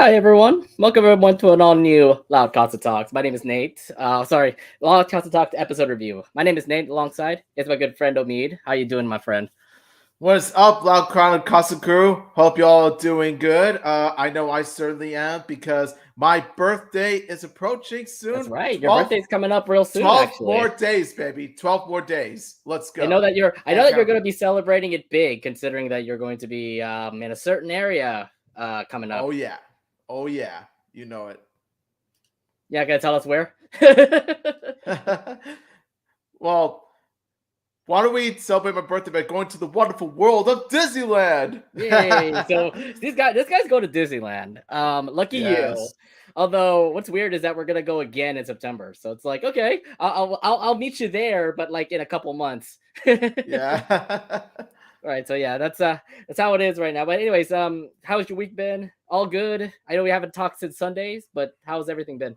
Hi everyone, welcome everyone to an all new Loud Casa Talks. My name is Nate. Sorry, Loud Casa Talks episode review. My name is Nate. Alongside is my good friend Omid. How you doing, my friend? What is up, Loud Crown and Casa Crew? Hope y'all are doing good. I know I certainly am because my birthday is approaching That's soon. right. Your 12, birthday's coming up real soon, 12 actually. more days, baby. 12 more days. Let's I know go. that you're. I know And that you're count. going to be celebrating it big, considering that you're going to be in a certain area coming up. Oh, yeah. Oh, yeah. You know Yeah, gonna tell us where? it. Well, why don't we celebrate my birthday by going to the wonderful world of Disneyland? Yay! So this guy's going to Disneyland. Lucky you. Yes. Although what's weird is that we're gonna go again in September. So it's like, okay, I'll meet you there, but like in a couple months. Yeah. Right. So yeah, that's how it is right now. But anyways, how's your week been? All good. I know we haven't talked since Sundays, but how's everything been?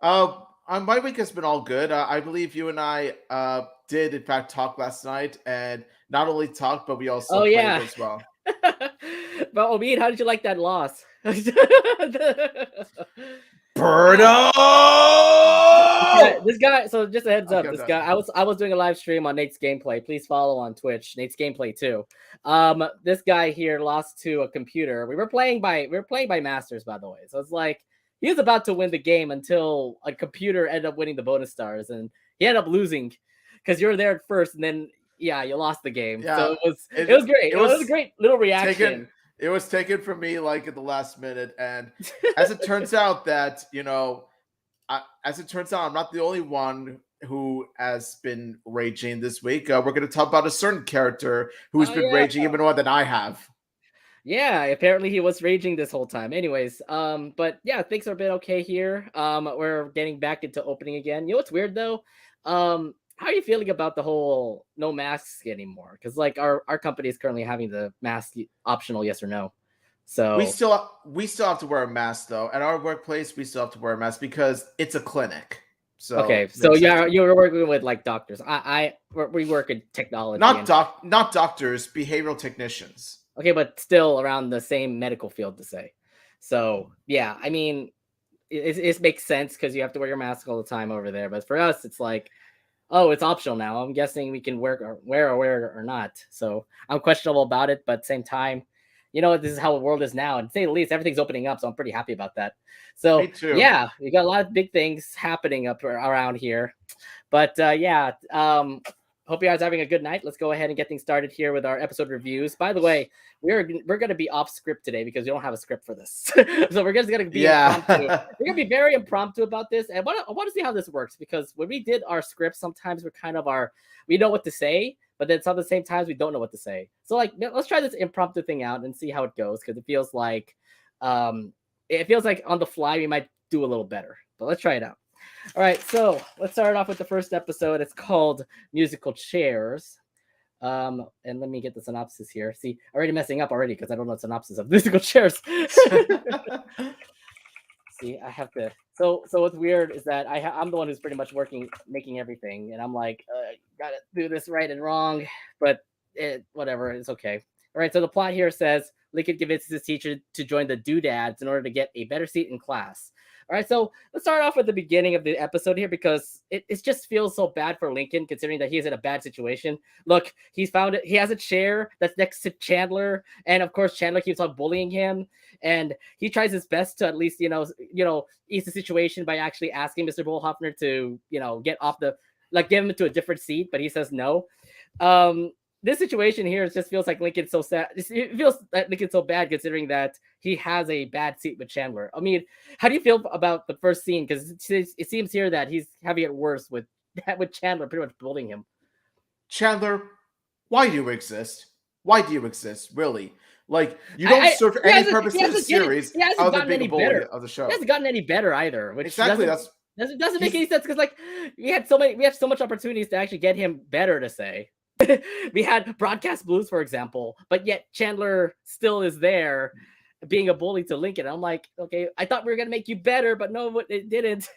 Uh, my week has been all good. I believe you and I did, in fact, talk last night, and not only talked, but we also Oh played yeah. as well. But Omid, how did you like that loss? Birdo! Yeah, this guy. So just a heads Okay, up, I'm this done. guy. I was doing a live stream on Nate's gameplay. Please follow on Twitch, Nate's gameplay too. This guy here lost to a computer. We were playing by masters, by the way. So it's like he was about to win the game until a computer ended up winning the bonus stars, and he ended up losing because you were there at first, and then yeah, you lost the game. So Yeah, it was great. it It was a was great little taken. reaction. It was taken from me like at the last minute, and as it turns out, as it turns out, I'm not the only one who has been raging this week. We're going to talk about a certain character who's Oh been yeah. raging even more than I have. Yeah, apparently he was raging this whole time. Anyways, but yeah, things are a bit okay here. We're getting back into opening again. You know what's weird though? How are you feeling about the whole no masks anymore? Because like our company is currently having the mask optional, yes or no. We So still we still have to wear a mask though. At our workplace, we still have to wear a mask because it's a clinic. So okay, so makes sense. yeah, you're working with like doctors. We work in technology and Not doctors, behavioral technicians. okay, but still around the same medical field to say. So yeah, I mean, it makes sense because you have to wear your mask all the time over there. But for us, it's like, oh, it's optional now. I'm guessing we can wear it or not. So I'm questionable about it, but at the same time, this is how the world is now. And to say the least, everything's opening up, so I'm pretty happy about that. Me So too. yeah, we got a lot of big things happening up around here. But yeah, hope you guys are having a good night. Let's go ahead and get things started here with our episode reviews. By the way, we're going to be off script today because we don't have a script for this, so we're just going to be impromptu. Yeah. We're going to be very impromptu about this, and I want to see how this works because when we did our script, sometimes we know what to say, but then some of the same times we don't know what to say. So like, let's try this impromptu thing out and see how it goes because it feels like on the fly we might do a little better. But let's try it out. All right, so let's start off with the first episode. It's called Musical Chairs. And let me get the synopsis here. See, already messing up already because I don't know the synopsis of Musical Chairs. See, I have to. So what's weird is that I'm the one who's pretty much making everything, and I'm like, gotta do this right and wrong, but whatever, it's okay. All right, so the plot here says Lincoln convinces his teacher to join the Doodads in order to get a better seat in class. All right, so let's start off with the beginning of the episode here because it just feels so bad for Lincoln considering that he's in a bad situation. Look, he has a chair that's next to Chandler, and of course Chandler keeps on bullying him, and he tries his best to at least ease the situation by actually asking Mr. Bullhoffner to get off the like give him to a different seat, but he says no. This situation here just feels like Lincoln's so sad. It feels that Lincoln's so bad considering that he has a bad seat with Chandler. I mean, how do you feel about the first scene? Because it seems here that he's having it worse with Chandler pretty much bullying him. Chandler, why do you exist? Why do you exist? Really? Like you don't serve any purpose in the series he hasn't other than gotten being a any bully better. of the He show. hasn't gotten any better either, which Exactly. doesn't make He's any sense because like we have so much opportunities to actually get him better to say. We had broadcast blues, for example, but yet Chandler still is there being a bully to Lincoln. I'm like, okay, I thought we were gonna make you better, but no, it didn't.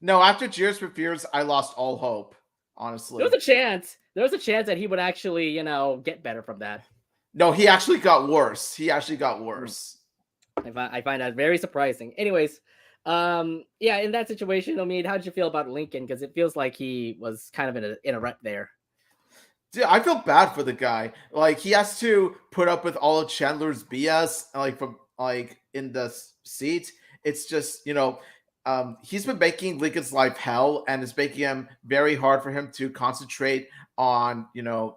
no. After Cheers for Fears, I lost all hope. There was Honestly, a chance. There was a chance that he would actually, get better from that. no. He actually got worse. He actually got Mm. worse. I find that very surprising. Anyways, yeah, in that situation, I mean, how did you feel about Lincoln? Because it feels like he was kind of in a rut there. Dude, I feel bad for the guy. Like he has to put up with all of Chandler's BS, like from like in the seat. It's just he's been making Lincoln's life hell, and it's making him very hard for him to concentrate on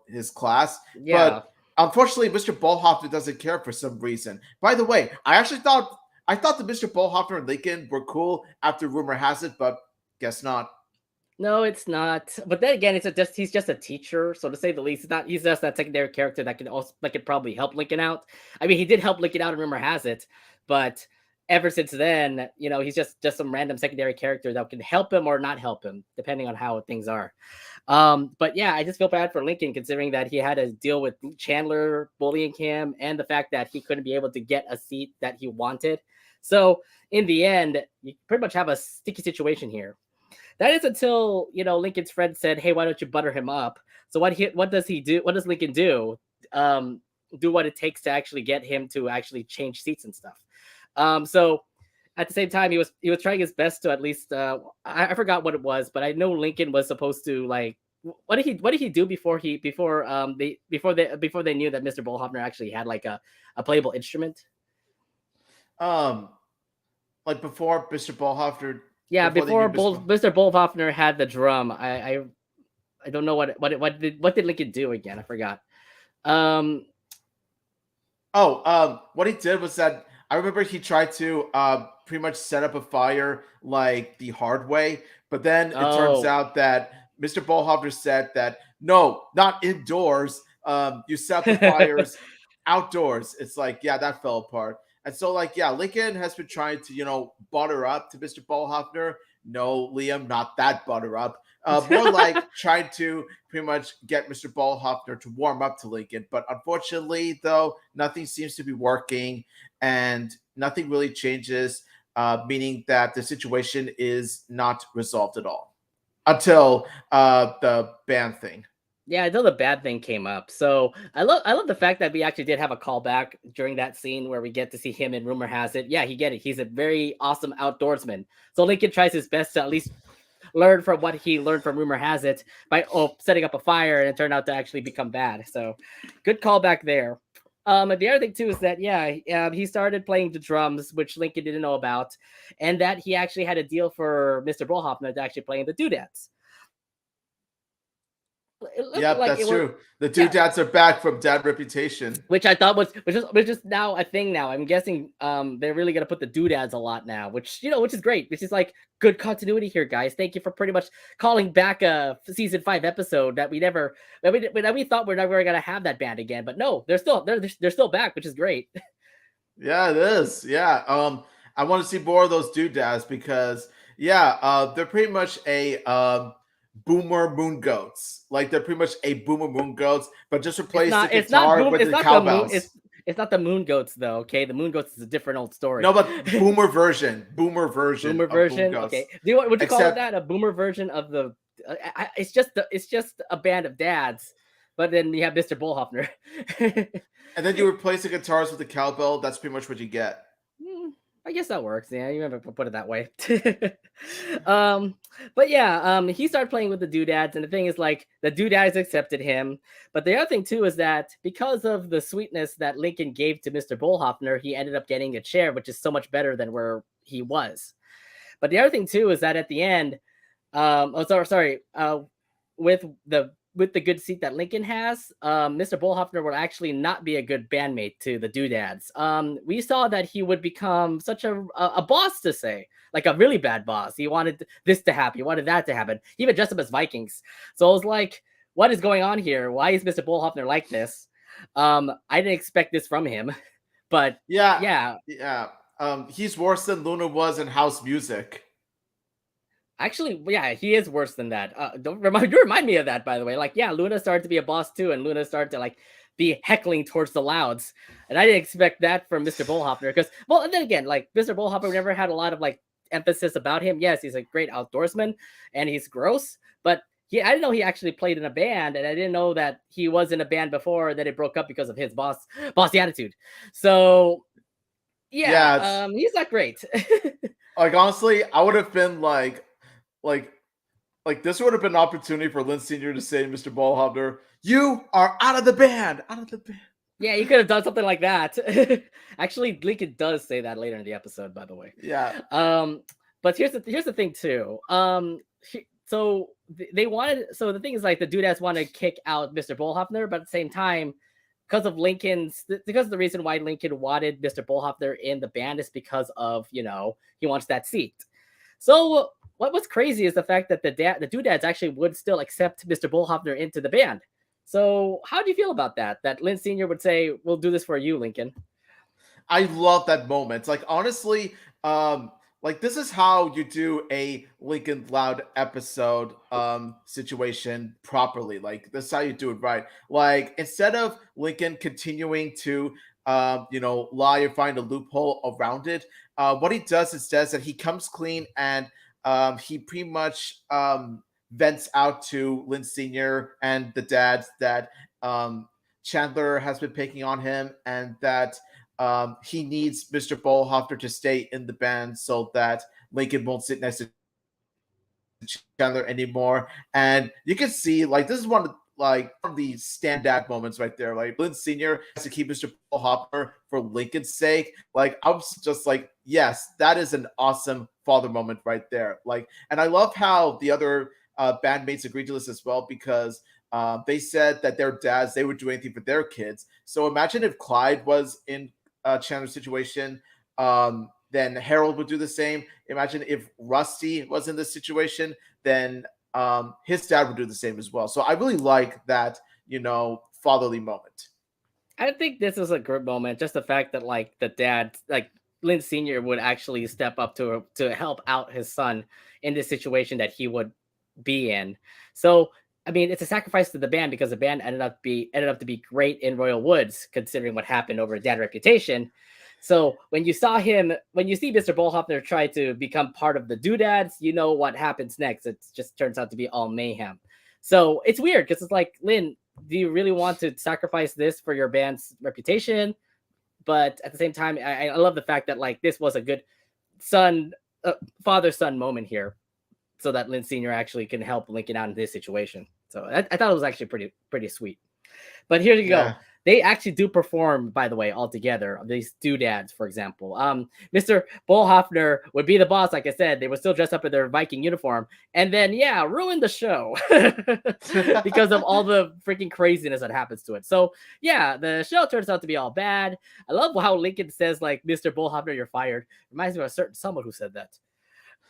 his class. Yeah. But unfortunately, Mr. Ballhofer doesn't care for some reason. By the way, I thought that Mr. Ballhofer and Lincoln were cool after rumor has it, but guess not. No, it's not. But then again, just he's just a teacher, so to say the least. It's not he's just that secondary character that could probably help Lincoln out. I mean, he did help Lincoln out, and rumor has it, but ever since then, he's just some random secondary character that can help him or not help him, depending on how things are. But yeah, I just feel bad for Lincoln considering that he had to deal with Chandler bullying him and the fact that he couldn't be able to get a seat that he wanted. So in the end, you pretty much have a sticky situation here. That is until Lincoln's friend said, "Hey, why don't you butter him up?" So what does he do? What does Lincoln do? Do what it takes to actually get him to actually change seats and stuff. So at the same time, he was trying his best to at least I forgot what it was, but I know Lincoln was supposed to like what did he do before they knew that Mr. Bullhoffner actually had like a playable instrument? Um, like before Mr. Ballhofer, Yeah, before they knew Mr. Bullhoffner had the drum. I don't know what did Lincoln do again? I forgot. Um, What he did was that I remember he tried to pretty much set up a fire like the hard way, but then it turns oh, out that Mr. Ballhofer said that no, not indoors. You set up the fires outdoors. It's like, yeah, that fell apart. And so, like, yeah, Lincoln has been trying to, butter up to Mr. Ballhofer. No, Liam, not that butter up. More like trying to pretty much get Mr. Ballhofer to warm up to Lincoln. But unfortunately, though, nothing seems to be working and nothing really changes, meaning that the situation is not resolved at all until the band thing. yeah, I know the bad thing came up. So I love the fact that we actually did have a callback during that scene where we get to see him and rumor has it. Yeah, he get it. He's a very awesome outdoorsman. So Lincoln tries his best to at least learn from what he learned from rumor has it by setting up a fire and it turned out to actually become bad. So good callback there. And the other thing too is that yeah, he started playing the drums, which Lincoln didn't know about, and that he actually had a deal for Mr. Bullhoffner to actually play in the doodads. It looked Yep, like it that's was true. The two yeah, dads are back from Dad Reputation. which I thought was which is now a thing now. I'm guessing they're really gonna put the doodads a lot now, which is great, which is like good continuity here, guys. Thank you for pretty much calling back a season 5 episode that we never that we thought we're never gonna have that band again, but no, they're still back, which is great. Yeah, it is. Yeah. I want to see more of those doodads because yeah, they're pretty much a boomer moon goats. Like they're pretty much a boomer moon goats, but just replace the guitar with the cowbells. It's not the moon goats though. Okay, the moon goats is a different old story. No, but boomer version Boomer of boom version. goats. Okay, would you call it Except, that? A boomer version of the? It's just a band of dads, but then you have Mr. Bullhoffner. and then you replace the guitars with the cowbell. That's pretty much what you get. Hmm, I guess that works. Yeah, you ever put it that way. um, but yeah, he started playing with the doodads, and the thing is, like, the doodads accepted him. But the other thing too is that because of the sweetness that Lincoln gave to Mr. Bullhoffner, he ended up getting a chair, which is so much better than where he was. But the other thing too is that at the end, sorry, with the good seat that Lincoln has, Mr. Bullhoffner would actually not be a good bandmate to the Doodads. We saw that he would become such a boss to say, like a really bad boss. He wanted this to happen, he wanted that to happen. He even dressed up as Vikings. So I was like, what is going on here? Why is Mr. Bullhoffner like this? I didn't expect this from him, but Yeah, yeah, yeah. He's worse than Luna was in House Music. actually, yeah, he is worse than that. You remind me of that, by the way. Like, yeah, Luna started to be a boss too, and Luna started to like be heckling towards the louds, and I didn't expect that from Mr. Bullhoffner because, well, and then again, like Mr. Bullhoffner never had a lot of like emphasis about him. Yes, he's a great outdoorsman, and he's gross, but I didn't know he actually played in a band, and I didn't know that he was in a band before that it broke up because of his bossy attitude. So Yeah, Yeah, it's he's not great. like honestly, I would have been like this would have been an opportunity for Lynn Senior to say to Mr. Ballhopper, "You are out of the band, out of the band." Yeah, you could have done something like that. Actually, Lincoln does say that later in the episode, by the way. Yeah, Um, but here's the thing too. They wanted. So the thing is, like, the dudettes want to kick out Mr. Bullhoffner, but at the same time, because of the reason why Lincoln wanted Mr. Bullhoffner in the band is because of, he wants that seat. So what's crazy is the fact that the doodads actually would still accept Mr. Bullhoffner into the band. So how do you feel about that? That Lynn Senior would say, "We'll do this for you, Lincoln." I love that moment. Like honestly, like this is how you do a Lincoln Loud episode situation properly. Like this is how you do it right. Like instead of Lincoln continuing to lie or find a loophole around it, what he does instead is that he comes clean and he pretty much vents out to Lynn Sr. and the dads that Chandler has been picking on him and that he needs Mr. Ballhopper to stay in the band so that Lincoln won't sit next to Chandler anymore. And you can see, like, this is one of the standout moments right there. Like, Lynn Sr. has to keep Mr. Ballhopper for Lincoln's sake. Like, I was just like, yes, that is an awesome father moment right there. Like, and I love how the other bandmates agreed to this as well because they said that their dads, they would do anything for their kids. So imagine if Clyde was in Chandler's situation, then Harold would do the same. Imagine if Rusty was in this situation, then his dad would do the same as well. So I really like that, fatherly moment. I think this is a good moment. Just the fact that, like, the dad, like Lynn Senior, would actually step up to help out his son in this situation that he would be in. So I mean, it's a sacrifice to the band because the band ended up to be great in Royal Woods, considering what happened over Dad Reputation. So when you see Mr. Bullhoffner try to become part of the Doodads, you know what happens next. It just turns out to be all mayhem. So it's weird because it's like, Lynn, do you really want to sacrifice this for your band's reputation? But at the same time, I love the fact that, like, this was a good son, father son moment here, so that Lynn Senior actually can help Lincoln out in this situation. So I thought it was actually pretty sweet. But here you go. Yeah. They actually do perform, by the way, all together. These doodads, for example. Mr. Bullhoffner would be the boss, like I said. They would still dress up in their Viking uniform, and then ruin the show because of all the freaking craziness that happens to it. So yeah, the show turns out to be all bad. I love how Lincoln says, like, "Mr. Bullhoffner, you're fired." Reminds me of a certain someone who said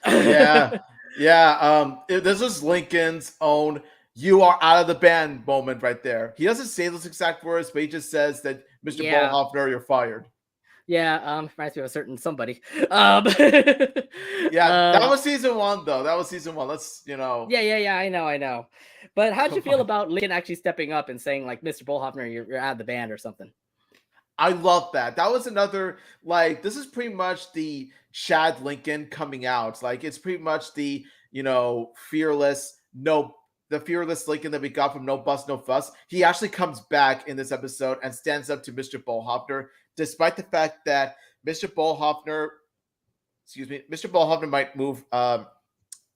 Yeah. that. Yeah. This is Lincoln's own "you are out of the band" moment right there. He doesn't say those exact words, but he just says that Mr. Yeah. Ballhoffner, you're fired. Yeah, reminds me of a certain somebody. Yeah, that um, was season one, though. That was season one. Let's, yeah, I know. But how'd you come feel on. about Lincoln actually stepping up and saying, like, "Mr. Bullhoffner, you're out of the band" or something? I love that. That was another, like, this is pretty much the Chad Lincoln coming out. Like, it's pretty much the, fearless, no, the fearless Lincoln that we got from No Bus, No Fuss. He actually comes back in this episode and stands up to Mr. Bullhoffner, despite the fact that Mr. Bullhoffner, Mr. Bullhoffner might move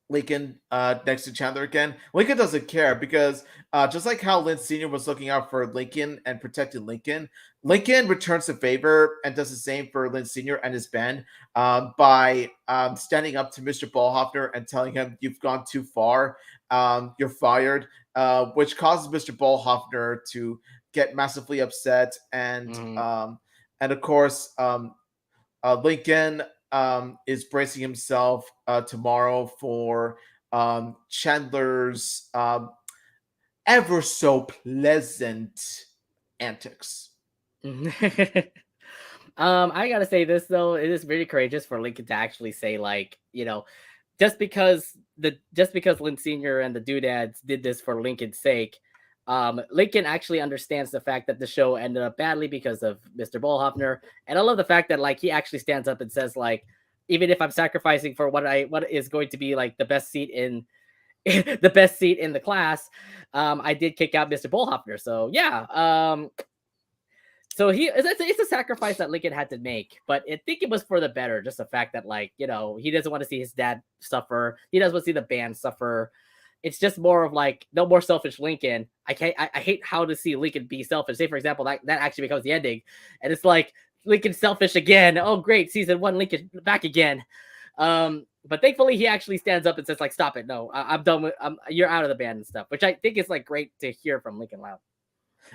Lincoln next to Chandler again. Lincoln doesn't care because just like how Lynn Sr. was looking out for Lincoln and protecting Lincoln, Lincoln returns the favor and does the same for Lynn Sr. and his band by standing up to Mr. Ballhoffner and telling him, "You've gone too far. You're fired," which causes Mr. Ballhoffner to get massively upset Mhm. and of course Lincoln is bracing himself tomorrow for Chandler's ever so pleasant antics. I gotta say this though, it is very courageous for Lincoln to actually say, like, just because Lynn Senior and the Doodads did this for Lincoln's sake, Lincoln actually understands the fact that the show ended up badly because of Mr. Bullhoffner, and I love the fact that, like, he actually stands up and says, like, even if I'm sacrificing for what is going to be, like, the best seat in the best seat in the class, I did kick out Mr. Bullhoffner. So yeah, So it's a sacrifice that Lincoln had to make, but I think it was for the better. Just the fact that, like, he doesn't want to see his dad suffer. He doesn't want to see the band suffer. It's just more of like no more selfish Lincoln. I hate how to see Lincoln be selfish. Say for example that actually becomes the ending, and it's like Lincoln selfish again. Oh great, season one Lincoln back again. But thankfully he actually stands up and says like, stop it, no, I'm done with. You're out of the band and stuff, which I think is like great to hear from Lincoln Loud.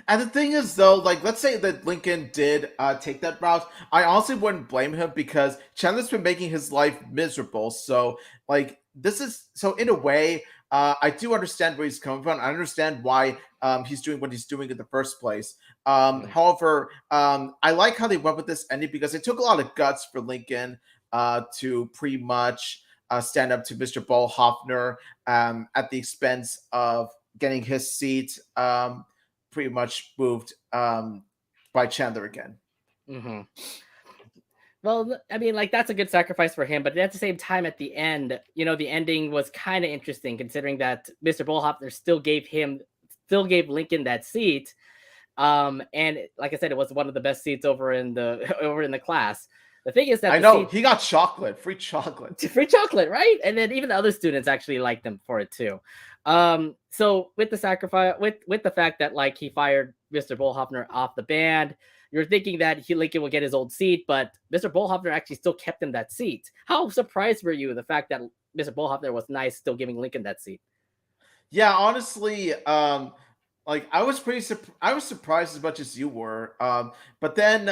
And the thing is, though, like, let's say that Lincoln did take that route. I honestly wouldn't blame him because Chandler's been making his life miserable. So, like, this is so in a way, I do understand where he's coming from. I understand why he's doing what he's doing in the first place. Mm. However, I like how they went with this ending because it took a lot of guts for Lincoln to pretty much stand up to Mr. Ballhoffner at the expense of getting his seat. Pretty much moved by Chandler again. Mm-hmm. Well, I mean, like that's a good sacrifice for him, but at the same time, at the end, the ending was kind of interesting considering that Mr. Bullhopper still gave Lincoln that seat. And like I said, it was one of the best seats over in the over in the class. The thing is that I the know seat he got chocolate, free chocolate. free chocolate, right? And then even the other students actually liked them for it too. So with the sacrifice, with the fact that like he fired Mr. Bullhoffner off the band, you're thinking that Lincoln will get his old seat, but Mr. Bullhoffner actually still kept him that seat. How surprised were you the fact that Mr. Bullhoffner was nice, still giving Lincoln that seat? Yeah, honestly, like I was surprised as much as you were. But then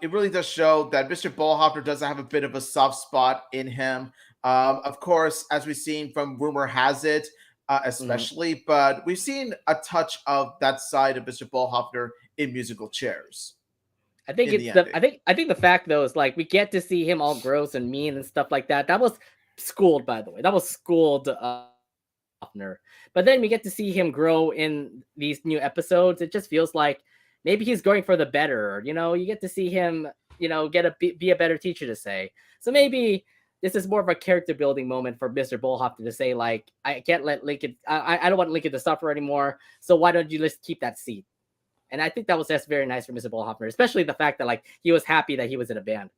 it really does show that Mr. Ballhoppner does have a bit of a soft spot in him. Of course, as we've seen from rumor has it, Mhm. especially, but we've seen a touch of that side of Mr. Ballhoppner in musical chairs I think in it's the the ending. I think the fact though is like we get to see him all gross and mean and stuff like that. That was schooled, by the way. That was schooled Hoffner. But then we get to see him grow in these new episodes. It just feels like maybe he's going for the better. You get to see him, get be a better teacher to say. So maybe this is more of a character building moment for Mr. Bullhopper to say like, I can't let Lincoln. I don't want Lincoln to suffer anymore. So why don't you just keep that seat? And I think that's very nice for Mr. Bullhopper, especially the fact that like he was happy that he was in a band.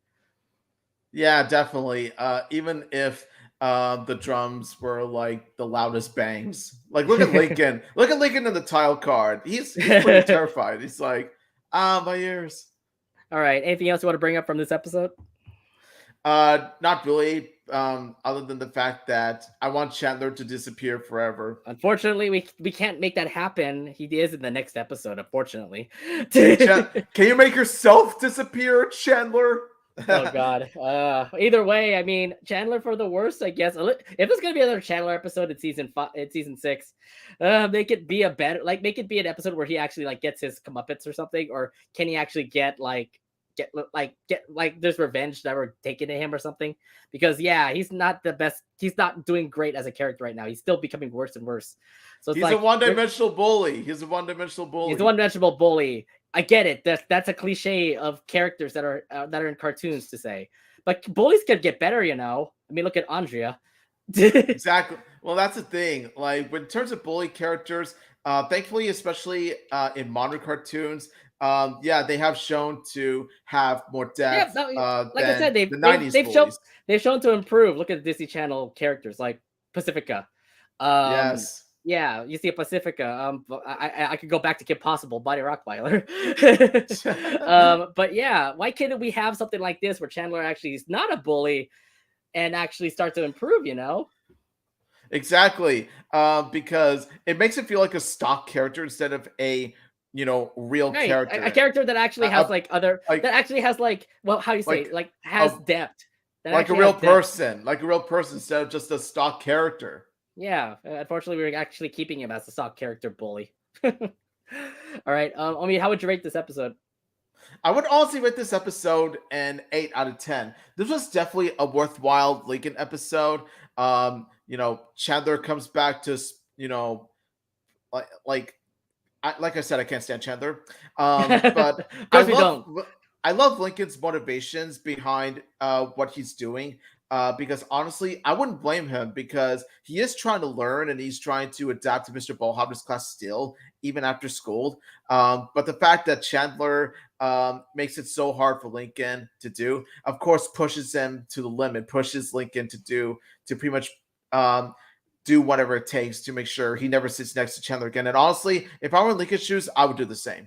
Yeah, definitely. Even if the drums were like the loudest bangs. Like look at Lincoln. Look at Lincoln in the tile card. He's pretty terrified. He's like, my ears. All right. Anything else you want to bring up from this episode? Not really. Other than the fact that I want Chandler to disappear forever. Unfortunately, we can't make that happen. He is in the next episode, unfortunately. Can you make yourself disappear, Chandler? Oh God. Either way, I mean Chandler for the worst, I guess. If there's gonna be another Chandler episode in season 6, make it be make it be an episode where he actually like gets his comeuppance or something, or can he actually get there's revenge that were taken to him or something? Because yeah, he's not the best. He's not doing great as a character right now. He's still becoming worse and worse. So it's He's a like one-dimensional bully. He's a one-dimensional he's the bully. one-dimensional bully. I get it. That's a cliche of characters that are in cartoons to say, but bullies could get better. I mean, look at Andrea. Exactly. Well, that's the thing. Like, in terms of bully characters, thankfully, especially in modern cartoons, yeah, they have shown to have more Yeah, depth no, like I said, than the '90s bullies. they've shown to improve. Look at the Disney Channel characters like Pacifica. Um, Yes. yeah, you see a Pacifica. I could go back to Kim Possible, Body Rockweiler. But yeah, why couldn't we have something like this where Chandler actually is not a bully and actually start to improve? Exactly. Because it makes it feel like a stock character instead of a real Right, a character. character that actually Uh, has like other like that actually has like, well, how do you say like it? Like a has depth. That like a actually real has depth. person, instead of just a stock character. Yeah, unfortunately, we're actually keeping him as a stock character bully. All right, I mean, how would you rate this episode? I would honestly rate this episode an 8 out of 10. This was definitely a worthwhile Lincoln episode. Chandler comes back to, like like I said, I can't stand Chandler. But Of course, we don't. I love Lincoln's motivations behind what he's doing. because honestly, I wouldn't blame him because he is trying to learn and he's trying to adapt to Mr. Ballhopper's class still, even after school. But the fact that Chandler makes it so hard for Lincoln to do, of course, pushes him to the limit, pushes Lincoln to pretty much um, do whatever it takes to make sure he never sits next to Chandler again. And honestly, if I were in Lincoln's shoes, I would do the same.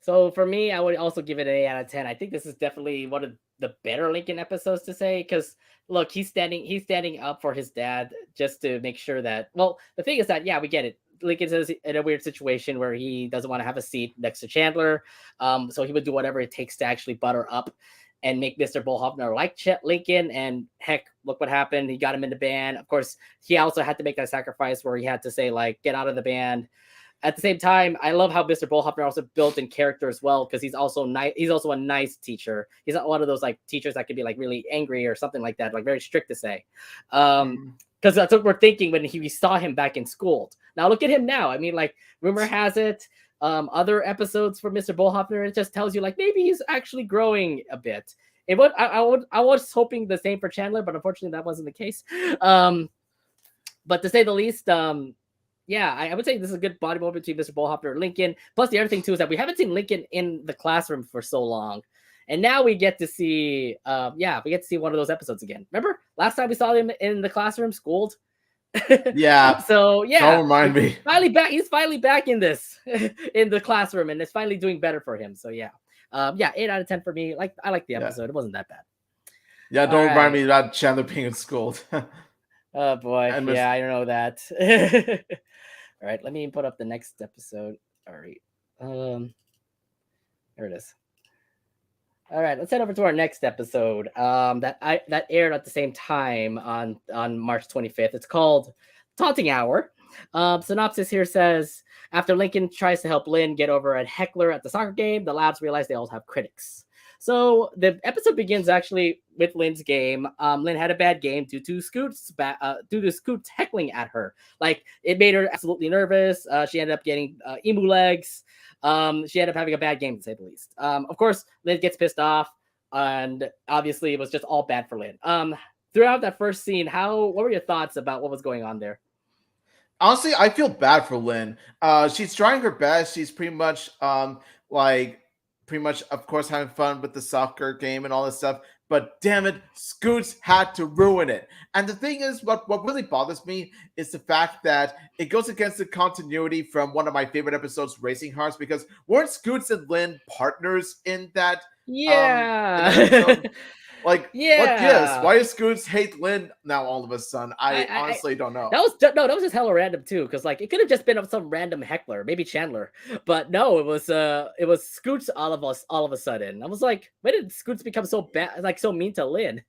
So for me, I would also give it an 8 out of 10. I think this is definitely one of the better Lincoln episodes to say because look, he's standing up for his dad just to make sure that. Well, the thing is that yeah, we get it. Lincoln's in a weird situation where he doesn't want to have a seat next to Chandler, so he would do whatever it takes to actually butter up and make Mr. Bullhoffner like Lincoln. And heck, look what happened. He got him in the band. Of course, he also had to make that sacrifice where he had to say like, get out of the band. At the same time, I love how Mr. Bullhoffner also built in character as well because he's also nice. He's also a nice teacher. He's not one of those like teachers that could be like really angry or something like that, like very strict to say. Mhm. Because that's what we're thinking when we saw him back in school. Now look at him now. I mean, like rumor has it, other episodes for Mr. Bullhoffner, it just tells you like maybe he's actually growing a bit. I was hoping the same for Chandler, but unfortunately that wasn't the case. But to say the least, yeah, I would say this is a good body moment between Mr. Bullhoffner and Lincoln. Plus, the other thing too is that we haven't seen Lincoln in the classroom for so long, and now we get to see, yeah, we get to see one of those episodes again. Remember last time we saw him in the classroom, schooled. Yeah, So don't yeah, remind me. finally back. He's finally back in this in the classroom, and it's finally doing better for him. So yeah, yeah, 8 out of 10 for me. Like I like the Yeah, episode. It wasn't that bad. yeah, All don't remind right. me about Chandler being in school. Oh boy, And Miss yeah, I don't know that. All right, let me put up the next episode. All right, there it is. All right, let's head over to our next episode. That aired at the same time on March 25th. It's called Taunting Hour. Synopsis here says after Lincoln tries to help Lynn get over a heckler at the soccer game, the lads realize they all have critics. So the episode begins actually with Lynn's game. Lynn had a bad game due to Scoots heckling at her. Like it made her absolutely nervous. She ended up getting emu legs. She ended up having a bad game to say the least. Of course, Lynn gets pissed off, and obviously it was just all bad for Lynn. Throughout that first scene, what were your thoughts about what was going on there? Honestly, I feel bad for Lynn. She's trying her best. She's pretty much like pretty much of course having fun with the soccer game and all this stuff. But damn it, Scoots had to ruin it. And the thing is, what really bothers me is the fact that it goes against the continuity from one of my favorite episodes, Racing Hearts, because weren't Scoots and Lynn partners in that Yeah, episode? Like, what gives? yeah. Why does Scoots hate Lynn now all of a sudden? I I honestly don't know. that was no, that was just hella random too, because like it could have just been some random heckler, maybe Chandler, but no, it was Scoots all of a sudden. I was like, when did Scoots become so bad, like so mean to Lynn?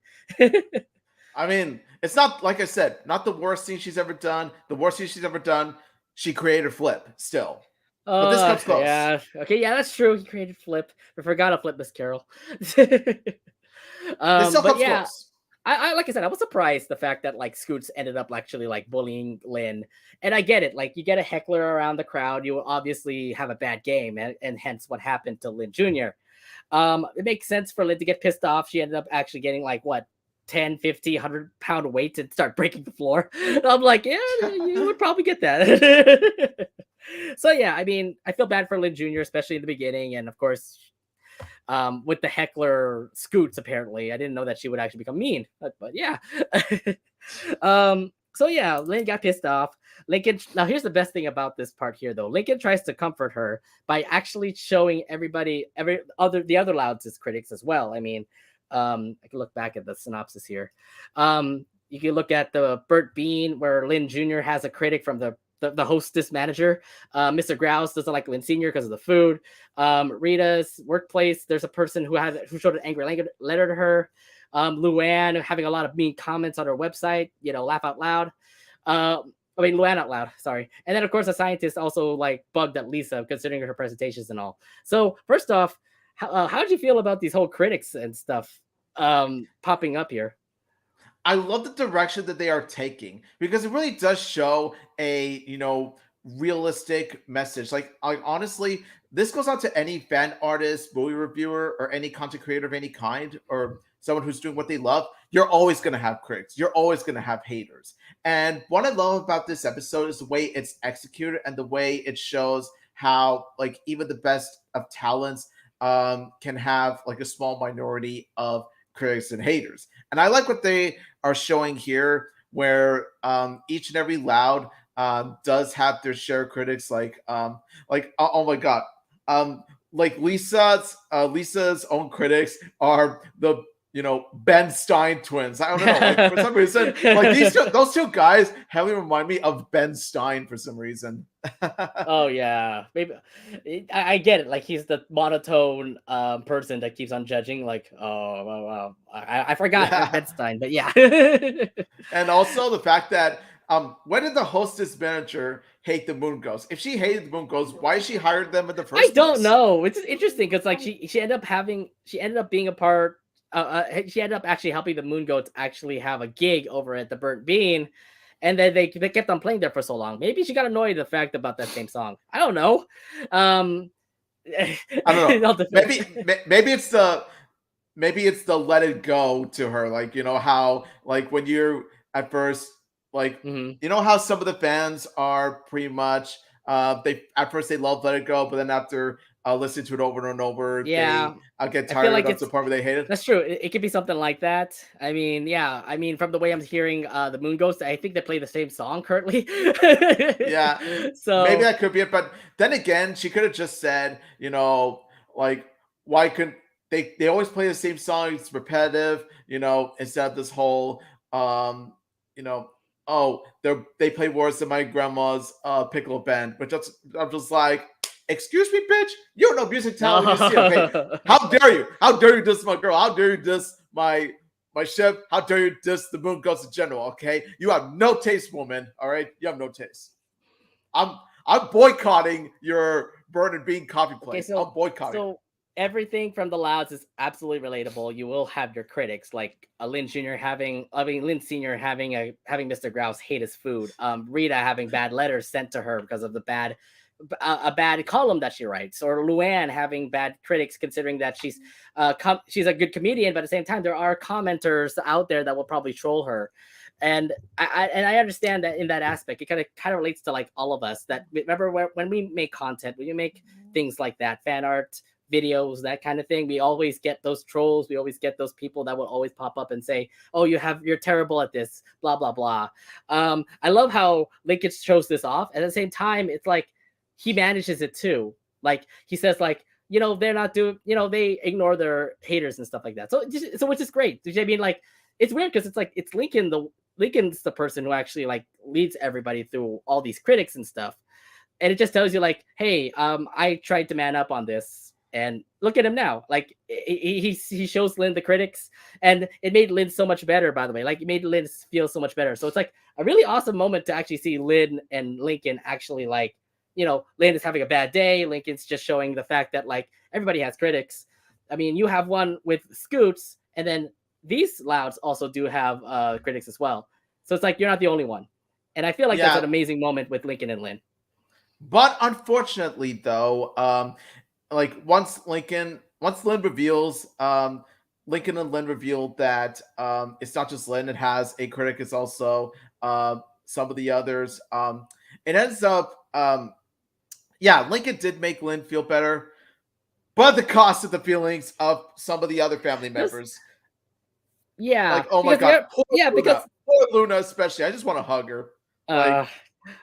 I mean, it's not like I said, not the worst thing she's ever done. The worst thing she's ever done, she created Flip still, but this comes close. Yeah, okay, yeah, that's true. He created Flip. I forgot to flip Miss Carol. This still But comes yeah, close. I like I said, I was surprised the fact that like Scoots ended up actually like bullying Lynn. And I get it. Like you get a heckler around the crowd, you will obviously have a bad game, and hence what happened to Lynn Jr. It makes sense for Lynn to get pissed off. She ended up actually getting like what 10, 50, 100 pound weight and start breaking the floor. And I'm like, yeah, you would probably get that. So yeah, I mean, I feel bad for Lynn Jr., especially in the beginning, and of course, with the heckler Scoots. Apparently, I didn't know that she would actually become mean, but yeah. So yeah, Lynn got pissed off. Lincoln. Now here's the best thing about this part here, though. Lincoln tries to comfort her by actually showing the other Louds as critics as well. I mean, I can look back at the synopsis here. You can look at the Burt Bean where Lynn Jr. has a critic from the hostess manager. Mr. Grouse doesn't like Lynn Sr. because of the food. Rita's workplace, there's a person who showed an angry letter to her. Luann having a lot of mean comments on her website, laugh out loud. Luann out loud, sorry. And then, of course, a scientist also like bugged at Lisa considering her presentations and all. So, first off, how did you feel about these whole critics and stuff popping up here? I love the direction that they are taking because it really does show a realistic message. Like honestly, this goes out to any fan artist, movie reviewer, or any content creator of any kind, or someone who's doing what they love, you're always going to have critics. You're always going to have haters. And what I love about this episode is the way it's executed and the way it shows how like even the best of talents can have like a small minority of critics and haters. And I like what they are showing here, where each and every loud does have their share of critics. Oh my god, um, like Lisa's own critics are the Ben Stein twins. I don't know, like for some reason, like those two guys heavily remind me of Ben Stein for some reason. Oh yeah, maybe I get it. Like he's the monotone person that keeps on judging. Like, oh wow, I forgot Yeah. Bedstein, but yeah. And also the fact that when did the hostess manager hate the Moon Ghost? If she hated the Moon Ghost, why she hired them in the I first don't place? know. It's interesting because like she ended up being a part. She ended up actually helping the Moon Goats actually have a gig over at the Burnt Bean, and then they kept on playing there for so long. Maybe she got annoyed at the fact about that same song. I don't know. Um, I don't know. it all depends. Maybe it's the let it go to her. Like, how like when you're at first, like, Mhm. how some of the fans are pretty much they at first they love let it go, but then after listening to it over and over, Yeah, they get I feel tired like of the part where they hate it. that's true. It could be something like that. I mean, yeah. I mean, from the way I'm hearing the Moon Ghost, I think they play the same song currently. Yeah, maybe So that could be it. But then again, she could have just said, like, why couldn't they always play the same song, it's repetitive, instead of this whole you know, oh, they play worse than my grandma's piccolo band, which I'm just like, excuse me, bitch, you don't know music talent when you see it, okay? no. How dare you? How dare you diss my girl? How dare you diss my ship? How dare you diss the Moon Ghost in general? Okay, you have no taste, woman. All right, you have no taste. I'm I'm boycotting your Bird and Bean coffee Okay, place. I'm so boycotting. everything from the Louds is absolutely relatable. You will have your critics, like Lynn Senior having Mr. Grouse hate his food. Rita having bad letters sent to her because of the bad a bad column that she writes, or Luann having bad critics considering that she's a good comedian, but at the same time there are commenters out there that will probably troll her. And I understand that in that aspect, it kind of relates to like all of us. That remember when we make content, when you make things like that, fan art, videos, that kind of thing, we always get those trolls. We always get those people that will always pop up and say, "Oh, you're terrible at this," blah blah blah. I love how Lincoln shows this off. At the same time, it's like he manages it too. Like he says, like, they're not doing, they ignore their haters and stuff like that. So which is great. I mean, like, it's weird because it's like it's Lincoln's the person who actually like leads everybody through all these critics and stuff. And it just tells you like, hey, I tried to man up on this, and look at him now. Like he shows Lynn the critics, and it made Lynn so much better. By the way, like it made Lynn feel so much better. So it's like a really awesome moment to actually see Lynn and Lincoln actually like, Lynn is having a bad day. Lincoln's just showing the fact that like everybody has critics. I mean, you have one with Scoots, and then these Louds also do have critics as well. So it's like you're not the only one. And I feel like that's an Yeah, amazing moment with Lincoln and Lynn. but unfortunately, though, like once Lynn reveals, Lincoln and Lynn revealed that it's not just Lynn; it has a critic. It's also some of the others. It ends up, yeah, Lincoln did make Lynn feel better, but at the cost of the feelings of some of the other family Just members. yeah, Like, oh my because god, because Poor Luna especially. I just want to hug her. Like, uh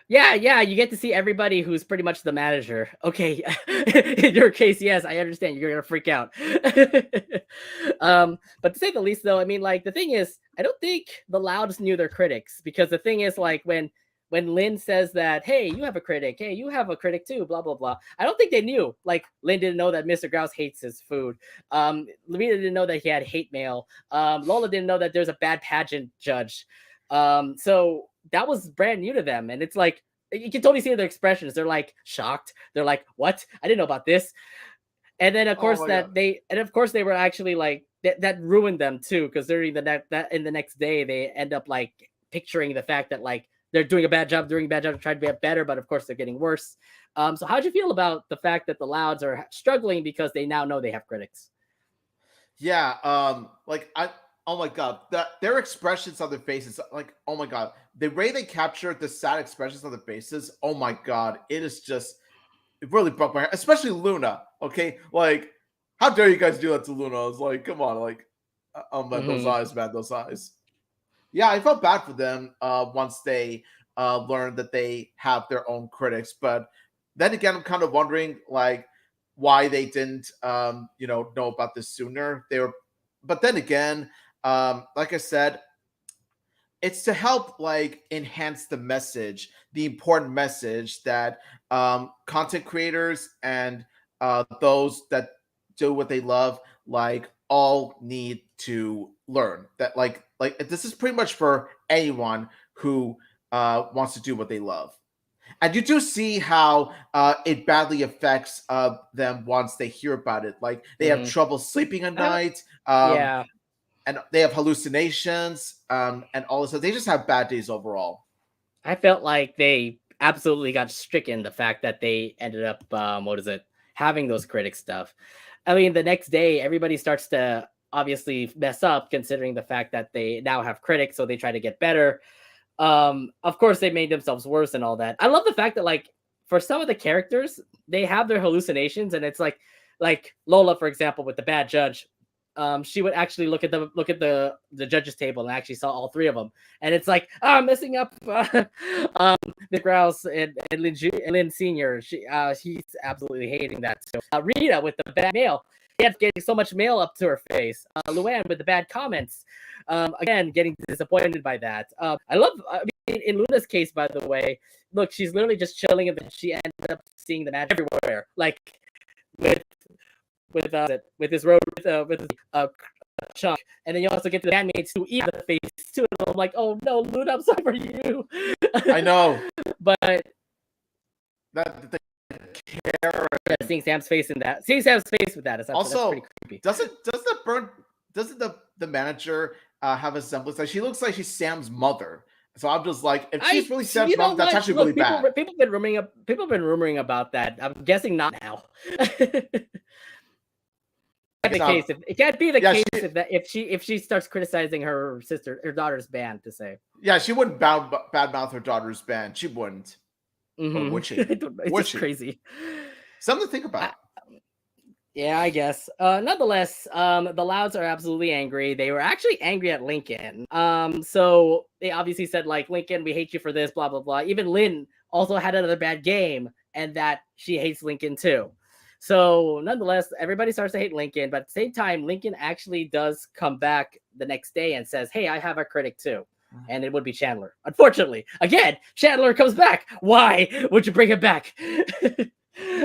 yeah, you get to see everybody who's pretty much the manager. Okay, in your case, yes, I understand you're gonna freak out. But to say the least, though, I mean, like the thing is, I don't think the Louds knew their critics, because the thing is, like when Lynn says that, hey, you have a critic, hey, you have a critic too, blah blah blah. I don't think they knew. Like Lynn didn't know that Mr. Grouse hates his food. Lamina didn't know that he had hate mail. Lola didn't know that there's a bad pageant judge. So that was brand new to them, and it's like you can totally see their expressions. They're like shocked. They're like, "What? I didn't know about this." And then oh my god. of course they were actually like that ruined them too, because during that in the next day they end up like picturing the fact that like they're doing a bad job, trying to get better, but of course they're getting worse. So how'd you feel about the fact that the Louds are struggling because they now know they have critics? Yeah, like I oh my god, their expressions on their faces, like oh my god, the way they captured the sad expressions on their faces, oh my god, it is just it really broke my heart, especially Luna. Okay, like how dare you guys do that to Luna? I was like, come on, like oh man, those Hmm. eyes, man, those eyes. Yeah, I felt bad for them once they learned that they have their own critics. But then again, I'm kind of wondering like why they didn't know about this sooner. They were, but then again, like I said, it's to help like enhance the message, the important message that content creators and those that do what they love like all need to learn that like this is pretty much for anyone who wants to do what they love. And you do see how it badly affects them once they hear about it. Like they have Hmm. trouble sleeping at I haven't. night. Yeah, And they have hallucinations and all this stuff. They just have bad days overall. I felt like they absolutely got stricken the fact that they ended up what is it, having those critic stuff. I mean, the next day everybody starts to obviously mess up considering the fact that they now have critics, so they try to get better. Of course they made themselves worse and all that. I love the fact that like for some of the characters they have their hallucinations, and it's like Lola for example with the bad judge. She would actually look at the judges table and actually saw all three of them, and it's like I'm messing up um the Grouse and Lynn Senior. She's absolutely hating that. So Rita with the bad mail, yet getting so much mail up to her face. Luann with the bad comments, again getting disappointed by that. I love. I mean, in Luna's case, by the way, look, she's literally just chilling, and then she ended up seeing the magic everywhere, like with with his road with his chunk, and then you also get to the bandmates who eat the face too. And I'm like, oh no, Luna, I'm sorry for you. I know But that the Karen. yeah, seeing Sam's face with that is that's pretty Also, creepy. doesn't the manager have a semblance? Like she looks like she's Sam's mother. So I'm just like, if she's really Sam's You know mom, that's what? actually really Look, bad. people have been rumoring about that. I'm guessing not now. The Because case. If, it can't be the yeah, case if she starts criticizing her daughter's band to say. she wouldn't badmouth her daughter's band. She wouldn't. Or would she? It's Would just she? crazy. Something to think I, about. yeah, I guess. Nonetheless, the Louds are absolutely angry. They were actually angry at Lincoln. So they obviously said like, Lincoln, we hate you for this, blah blah blah. Even Lynn also had another bad game, and that she hates Lincoln too. So nonetheless, everybody starts to hate Lincoln, but at the same time, Lincoln actually does come back the next day and says, "Hey, I have a critic too." And it would be Chandler. Unfortunately, again, Chandler comes back. Why would you bring him back?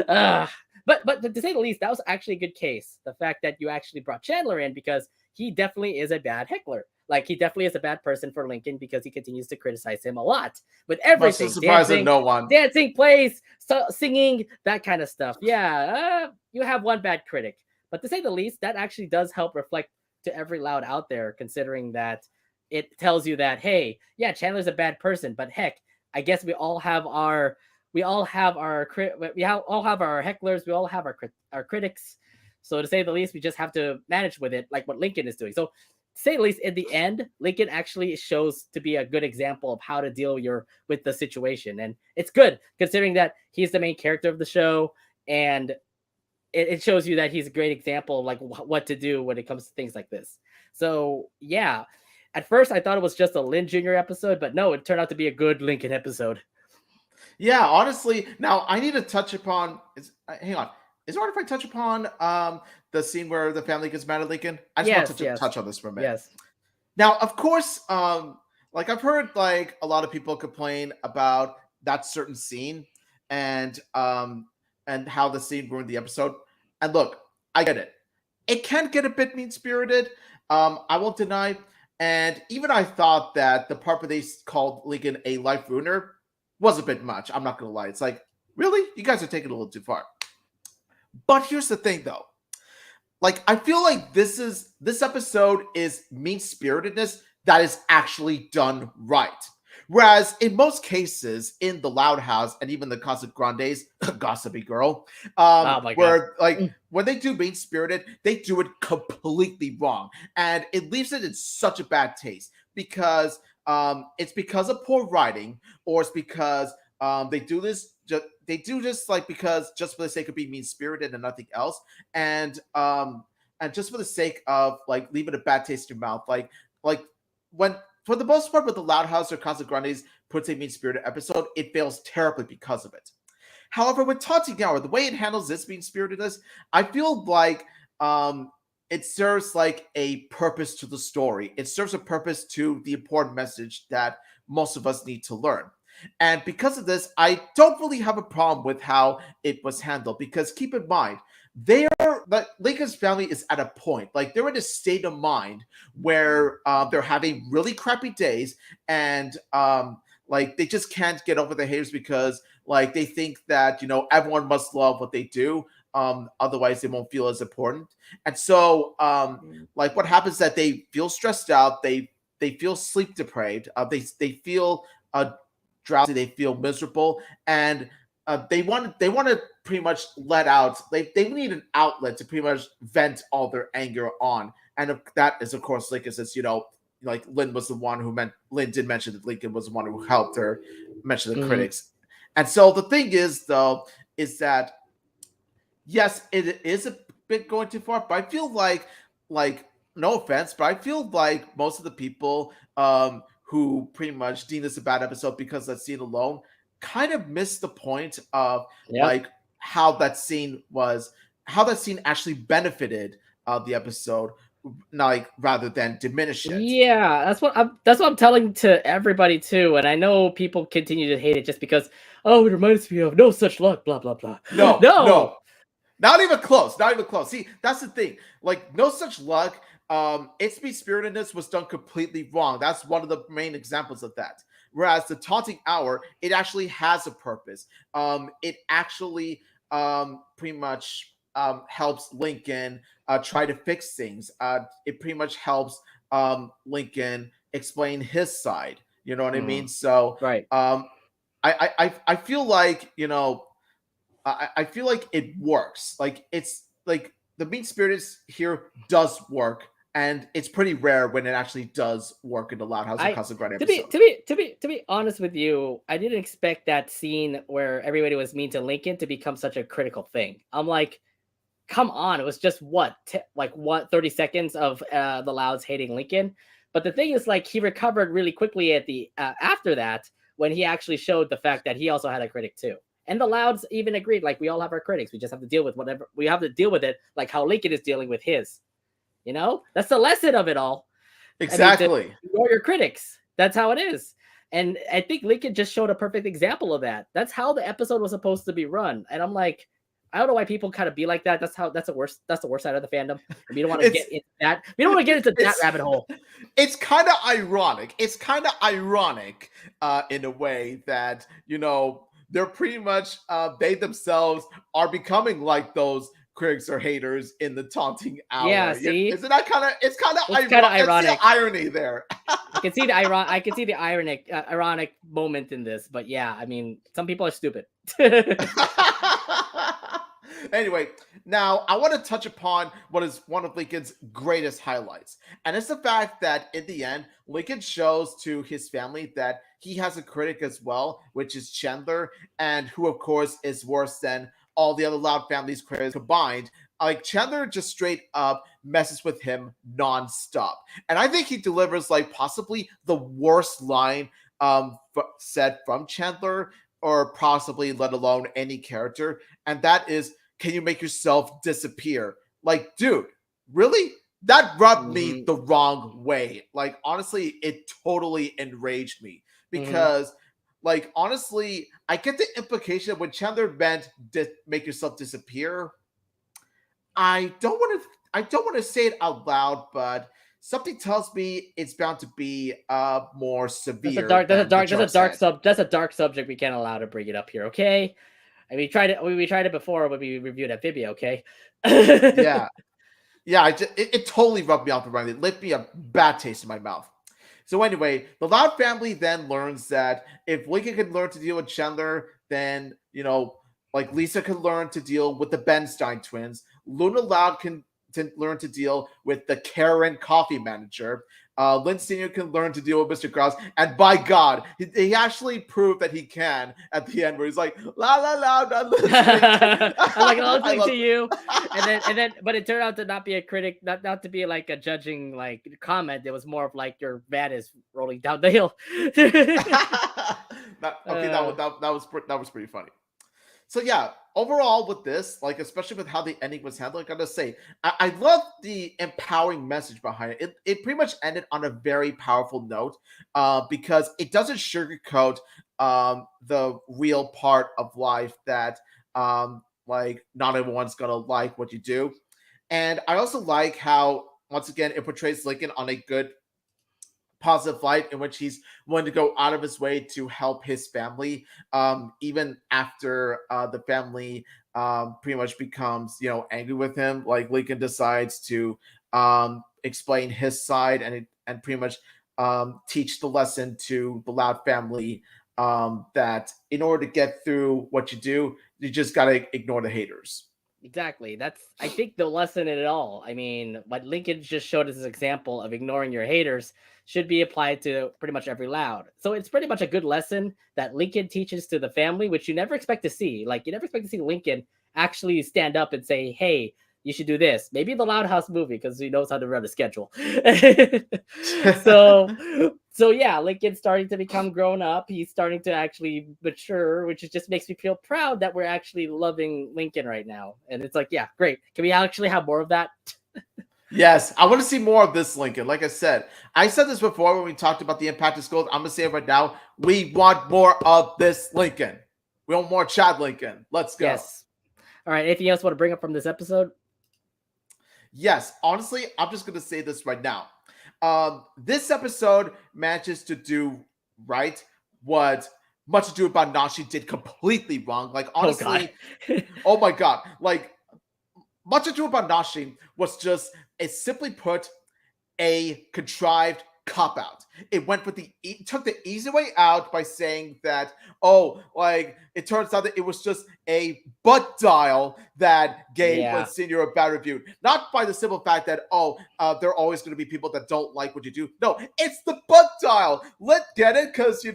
uh, but to say the least, that was actually a good case. The fact that you actually brought Chandler in, because he definitely is a bad heckler. Like he definitely is a bad person for Lincoln because he continues to criticize him a lot with Much to the everything, surprise of no one. plays, singing, that kind of stuff. Yeah, you have one bad critic, but to say the least, that actually does help reflect to every Loud out there, considering that it tells you that hey, yeah, Chandler's a bad person, but heck, I guess we all have our all have our hecklers, we all have our critics. So to say the least, we just have to manage with it, like what Lincoln is doing. So to say the least, in the end, Lincoln actually shows to be a good example of how to deal with the situation, and it's good considering that he's the main character of the show, and it shows you that he's a great example of like what to do when it comes to things like this. So yeah, at first I thought it was just a Lynn Jr. episode, but no, it turned out to be a good Lincoln episode. Yeah, honestly, now I need to touch upon. Hang on, is it alright if I touch upon the scene where the family gets mad at Lincoln? I just want Yes, to yes, touch on this for a minute. yes. Now, of course, like I've heard like a lot of people complain about that certain scene and how the scene ruined the episode. And look, I get it. It can get a bit mean spirited. I won't deny. And even I thought that the part where they called Lincoln a life ruiner was a bit much. I'm not gonna lie. It's like, really? You guys are taking it a little too far. But here's the thing though. Like, I feel like this episode is mean spiritedness that is actually done right. Whereas in most cases, in the Loud House and even the Casa Grande's gossipy girl, Oh my god. where like Mm, when they do mean spirited, they do it completely wrong, and it leaves it in such a bad taste because it's because of poor writing, or it's because they do this. They do this like because just for the sake of being mean spirited and nothing else, and just for the sake of like leaving a bad taste in your mouth, like when for the most part with the Loud House or Casa Grande's puts a mean spirited episode, it fails terribly because of it. However, with Taunting Hour, the way it handles this mean spiritedness, I feel like um, it serves like a purpose to the story. It serves a purpose to the important message that most of us need to learn. And because of this, I don't really have a problem with how it was handled. Because keep in mind, they're like Lincoln's family is at a point, like they're in a state of mind where they're having really crappy days, and like they just can't get over the haters because like they think that everyone must love what they do, otherwise they won't feel as important. And so like what happens is that they feel stressed out, they feel sleep deprived, they feel drowsy, they feel miserable, and they want to pretty much let out. They need an outlet to pretty much vent all their anger on, and that is of course Lincoln, since like Lynn was the one who meant Lynn did mention that Lincoln was the one who helped her mention the mhm. critics. And so the thing is though is that yes, it is a bit going too far, but I feel like no offense, but I feel like most of the people who pretty much deem this a bad episode because of that scene alone kind of missed the point of Yep. like how that scene was how that scene actually benefited the episode, like rather than diminish it. Yeah, that's what I'm telling to everybody too, and I know people continue to hate it just because, "Oh, it reminds me of No Such Luck, blah, blah, blah." No, No! no, not even close. Not even close. See, that's the thing. Like, no such luck. Its mean spiritedness was done completely wrong. That's one of the main examples of that. Whereas the taunting hour, it actually has a purpose. It actually pretty much helps Lincoln try to fix things. It pretty much helps Lincoln explain his side. You know what I Mhm. mean? So Right. I feel like I feel like it works. Like it's like the mean spirited here does work, and it's pretty rare when it actually does work in the Loud House or I Casa Grande to be episode. to be to be to be honest with you, I didn't expect that scene where everybody was mean to Lincoln to become such a critical thing. I'm like, come on, it was just like what 30 seconds of the Louds hating Lincoln. But the thing is, like, he recovered really quickly at the after that when he actually showed the fact that he also had a critic too. And the Louds even agreed, like, we all have our critics. We just have to deal with whatever we have to deal with it, like how Lincoln is dealing with his. That's the lesson of it all. I mean, to Exactly. ignore your critics. That's how it is. And I think Lincoln just showed a perfect example of that. That's how the episode was supposed to be run. And I'm like, I don't know why people kind of be like that. That's the worst side of the fandom. And we don't want to It's get into that. We don't want to get into that it's rabbit hole. it's kind of ironic. It's kind of ironic in a way that they're pretty much they themselves are becoming like those critics or haters in the taunting Yeah, hour. see? Isn't that kind of it's kind of It's kind of it's the ironic. irony there. I can see the ironic moment in this, but yeah, I mean, some people are stupid. Anyway, now I want to touch upon what is one of Lincoln's greatest highlights. And it's the fact that in the end, Lincoln shows to his family that he has a critic as well, which is Chandler, and who, of course, is worse than all the other Loud Family's critics combined. Like, Chandler just straight up messes with him nonstop. And I think he delivers, like, possibly the worst line said from Chandler, or possibly let alone any character, and that is, can you make yourself disappear? Like, dude, really? That rubbed me hmm the wrong way. Like, honestly, it totally enraged me hmm because, like, honestly, I get the implication when Chandler meant make yourself disappear. I don't want to. I don't want to say it out loud, but something tells me it's bound to be more severe than what you said. that's a dark subject we can't allow to bring it up here, okay? And we tried it before when we reviewed Amphibia, okay? Yeah, yeah, it totally rubbed me off the wrong. It left me a bad taste in my mouth. So anyway, the Loud family then learns that if Lincoln can learn to deal with Chandler, then like Lisa can learn to deal with the Benstein twins. Luna Loud can learn to deal with the Karen coffee manager. Lynn Sr. can learn to deal with Mr. Krause. And by God, he actually proved that he can at the end, where he's like, la la la, not listening. I'm like I listening to love you, and then, but it turned out to not be a critic, not to be like a judging like comment. It was more of like your van is rolling down the hill. Okay, uh, that was pretty funny. So yeah, overall with this, like especially with how the ending was handled, I gotta say, I love the empowering message behind it. It pretty much ended on a very powerful note, because it doesn't sugarcoat the real part of life that like not everyone's gonna like what you do, and I also like how once again it portrays Lincoln on a good positive light in which he's willing to go out of his way to help his family, even after the family pretty much becomes angry with him. Like Lincoln decides to explain his side and pretty much teach the lesson to the Loud family, that in order to get through what you do, you just gotta ignore the haters. exactly. That's I think the lesson in it all. I mean, what Lincoln just showed us as an example of ignoring your haters should be applied to pretty much every Loud. So it's pretty much a good lesson that Lincoln teaches to the family, which you never expect to see. Like you never expect to see Lincoln actually stand up and say, "Hey, you should do this." Maybe the Loud House movie because he knows how to run a schedule. so yeah, Lincoln's starting to become grown up. He's starting to actually mature, which just makes me feel proud that we're actually loving Lincoln right now. And it's like, yeah, great. Can we actually have more of that? Yes, I want to see more of this Lincoln. Like I said this before when we talked about the impact of schools. I'm gonna say it right now. We want more of this Lincoln. We want more Chad Lincoln. Let's go. Yes. All right. Anything else you want to bring up from this episode? Yes, honestly, I'm just gonna say this right now. This episode manages to do right what Much Ado About Nashi did completely wrong. Like Oh God. honestly, oh my god, like Much Ado About Nashi was just, it simply put, a contrived cop out. It went with took the easy way out by saying that, oh, like it turns out that it was just a butt dial that gave Yeah. Lynn Senior a bad review. Not by the simple fact that, oh, there are always going to be people that don't like what you do. No, it's the butt dial. Let get it, because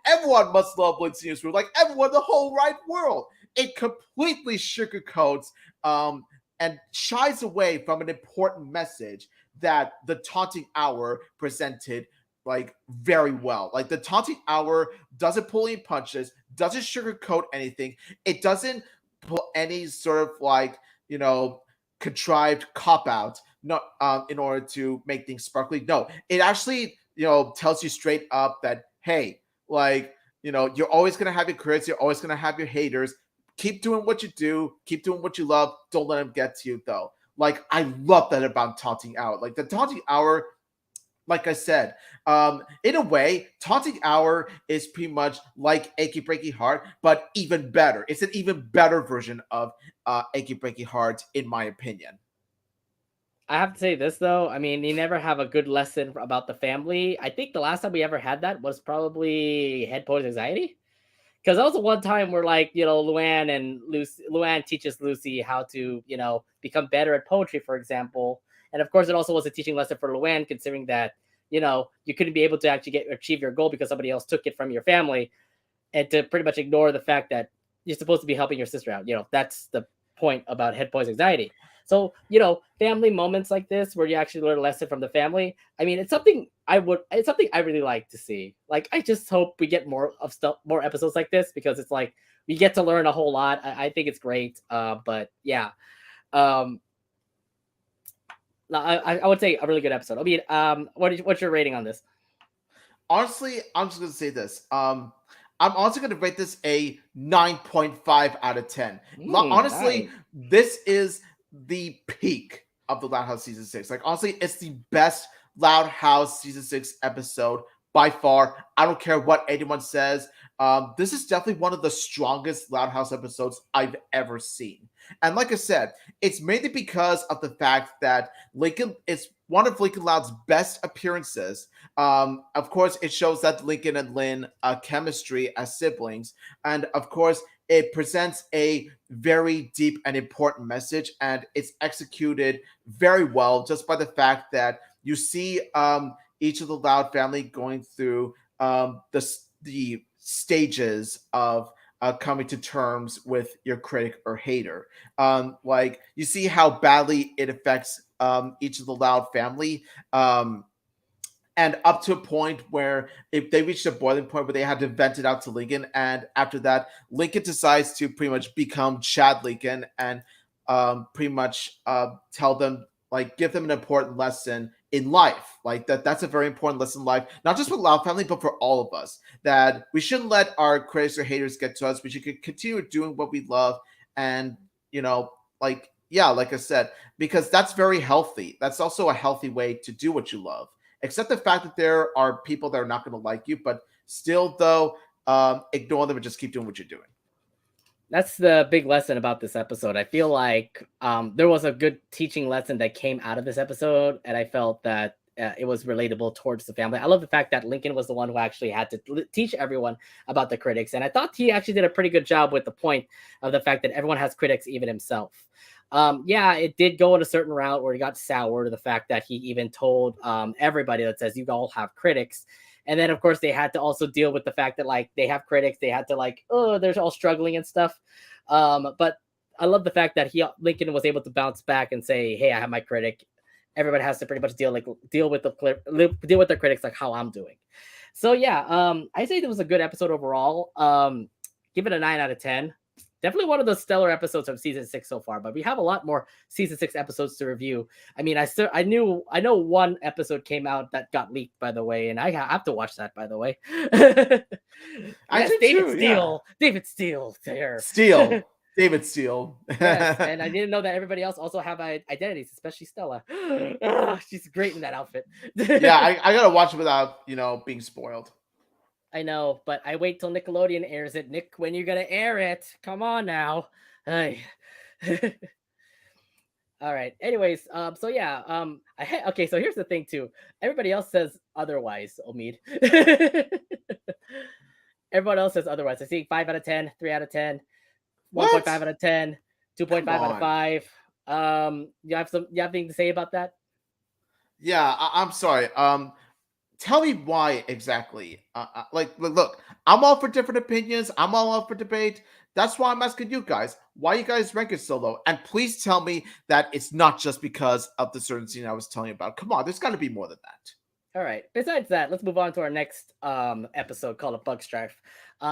everyone must love Lynn Senior's review, like everyone, the whole right world. It completely sugarcoats and shies away from an important message that the Taunting Hour presented like very well. Like the Taunting Hour doesn't pull any punches, doesn't sugarcoat anything. It doesn't put any sort of like contrived cop out, not in order to make things sparkly. No, it actually tells you straight up that, hey, like you're always gonna have your critics, you're always gonna have your haters. Keep doing what you do, keep doing what you love. Don't let them get to you though. Like I love that about Taunting Hour. Like the Taunting Hour, like I said, in a way, Taunting Hour is pretty much like Achy Breaky Heart, but even better. It's an even better version of Achy Breaky Heart, in my opinion. I have to say this though. I mean, you never have a good lesson about the family. I think the last time we ever had that was probably Head Poison Anxiety. Because that was the one time where like Luann teaches Lucy how to become better at poetry, for example. And of course it also was a teaching lesson for Luann, considering that you couldn't be able to actually achieve your goal because somebody else took it from your family, and to pretty much ignore the fact that you're supposed to be helping your sister out. That's the point about Head Poison Anxiety. So, family moments like this where you actually learn a lesson from the family. I mean, it's something I really like to see. Like, I just hope we get more episodes like this, because it's like we get to learn a whole lot. I think it's great. But yeah, um, no, I would say a really good episode. I mean, what's your rating on this? Honestly, I'm just gonna say this. I'm also gonna rate this a 9.5 out of 10. Honestly, Nice. this is the peak of the Loud House season 6. Like honestly, it's the best Loud House season 6 episode by far. I don't care what anyone says. This is definitely one of the strongest Loud House episodes I've ever seen. And like I said, it's mainly because of the fact that Lincoln is one of Lincoln Loud's best appearances. Of course, it shows that Lincoln and Lynn chemistry as siblings, and of course, it presents a very deep and important message, and it's executed very well just by the fact that you see each of the Loud family going through the stages of coming to terms with your critic or hater. Like you see how badly it affects each of the Loud family. And up to a point where if they reached a boiling point where they had to vent it out to Lincoln, and after that, Lincoln decides to pretty much become Chad Lincoln and pretty much tell them, like, give them an important lesson in life. Like that's a very important lesson in life, not just for Loud family, but for all of us. That we shouldn't let our critics or haters get to us. We should continue doing what we love, and you know, like yeah, like I said, because that's very healthy. That's also a healthy way to do what you love, except the fact that there are people that are not going to like you, but still, though, ignore them and just keep doing what you're doing. That's the big lesson about this episode. I feel like there was a good teaching lesson that came out of this episode, and I felt that it was relatable towards the family. I love the fact that Lincoln was the one who actually had to teach everyone about the critics, and I thought he actually did a pretty good job with the point of the fact that everyone has critics, even himself. Yeah, it did go in a certain route where he got sour to the fact that he even told everybody that says you all have critics. And then of course they had to also deal with the fact that like they have critics, they had to like, oh, they're all struggling and stuff. But I love the fact that Lincoln was able to bounce back and say, hey, I have my critic. Everybody has to pretty much deal with their critics like how I'm doing. So yeah, I say it was a good episode overall. Give it a 9 out of 10. Definitely one of the stellar episodes of season 6 so far, but we have a lot more season 6 episodes to review. I mean, I know one episode came out that got leaked, by the way, and I have to watch that, by the way. I Yes, did David too. Yeah, Steele, David Steele there. Steele, David Steele. Yes, and I didn't know that everybody else also have identities, especially Stella. She's great in that outfit. Yeah, I gotta watch it without being spoiled. I know, but I wait till Nickelodeon airs it. Nick, when you gonna air it? Come on now. Ay. All right. Anyways, so yeah, okay. So here's the thing too. Everybody else says otherwise. Omid. Everyone else says otherwise. I see 5 out of 10, 3 out of 10, 1.5 What? out of 10, Come 2.5 out of on. 5. You have anything to say about that? Yeah, I'm sorry. Tell me why exactly. Like, look, I'm all for different opinions. I'm all up for debate. That's why I'm asking you guys. Why you guys rank it so low? And please tell me that it's not just because of the certain scene I was telling you about. Come on, there's got to be more than that. All right. Besides that, let's move on to our next episode called a Bug Strife.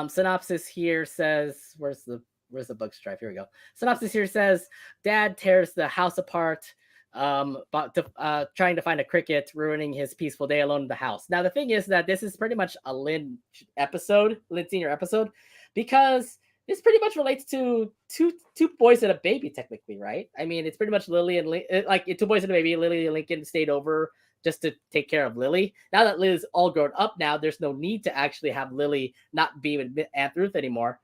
Synopsis here says, where's the Bug Strife? Here we go. Synopsis here says, Dad tears the house apart, trying to find a cricket, ruining his peaceful day alone in the house. Now the thing is that this is pretty much a Lynn Senior episode, because this pretty much relates to two boys and a baby, technically, right? I mean, it's pretty much Lily and like two boys and a baby. Lily and Lincoln stayed over just to take care of Lily. Now that Lily's all grown up, now there's no need to actually have Lily not be with Aunt Ruth anymore.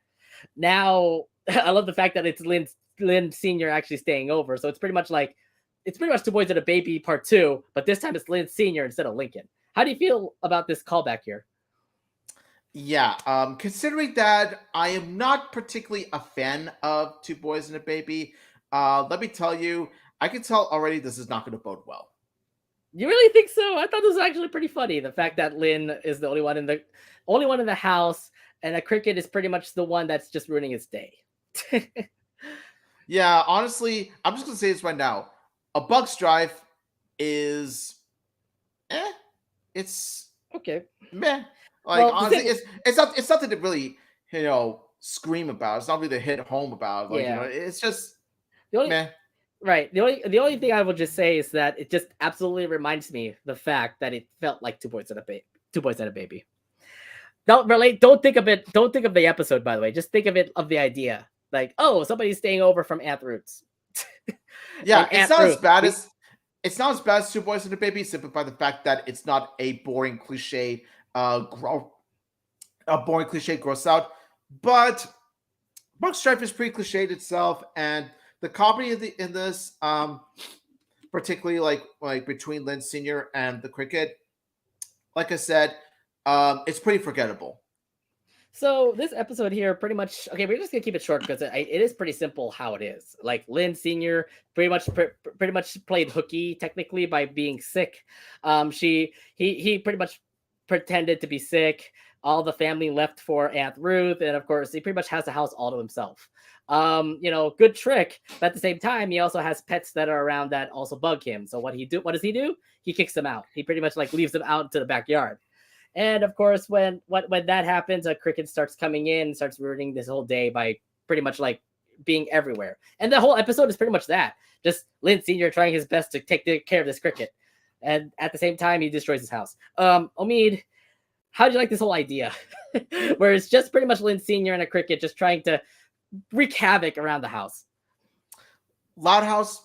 Now, I love the fact that it's Lynn Senior actually staying over. So it's pretty much two boys and a baby part 2, but this time it's Lynn Senior instead of Lincoln. How do you feel about this callback here? Yeah, considering that I am not particularly a fan of Two Boys and a Baby, let me tell you, I can tell already this is not going to bode well. You really think so? I thought this was actually pretty funny. The fact that Lynn is the only one in the house, and a cricket is pretty much the one that's just ruining his day. Yeah, honestly, I'm just gonna say this right now. A Bug Strife is, it's Okay. meh. Like Well, honestly, it's something to really scream about. It's not really to hit home about. Like yeah. it's just The only meh. Right. The only thing I will just say is that it just absolutely reminds me the fact that it felt like two boys and a baby. Two boys and a baby. Don't think of it. Don't think of the episode, by the way. Just think of the idea. Like, oh, somebody's staying over from Aunt Ruth's. Yeah, Aunt Ruth. it's not as bad as Two Boys and a Baby, simply by the fact that it's not a boring cliche grow a boring cliche gross out. But Bug Strife is pretty cliched itself, and the comedy in this, particularly like between Lynn Senior and the cricket, like I said, it's pretty forgettable. So this episode here, pretty much, okay, we're just gonna keep it short because it is pretty simple how it is. Like Lynn Senior pretty much played hooky technically by being sick. He pretty much pretended to be sick. All the family left for Aunt Ruth, and of course, he pretty much has the house all to himself. Good trick. But at the same time, he also has pets that are around that also bug him. So what does he do? He kicks them out. He pretty much like leaves them out to the backyard. And of course, when that happens, a cricket starts coming in, starts ruining this whole day by pretty much like being everywhere. And the whole episode is pretty much that. Just Lynn Senior trying his best to take care of this cricket, and at the same time, he destroys his house. Omid, how do you like this whole idea, where it's just pretty much Lynn Senior and a cricket just trying to wreak havoc around the house? Loud House,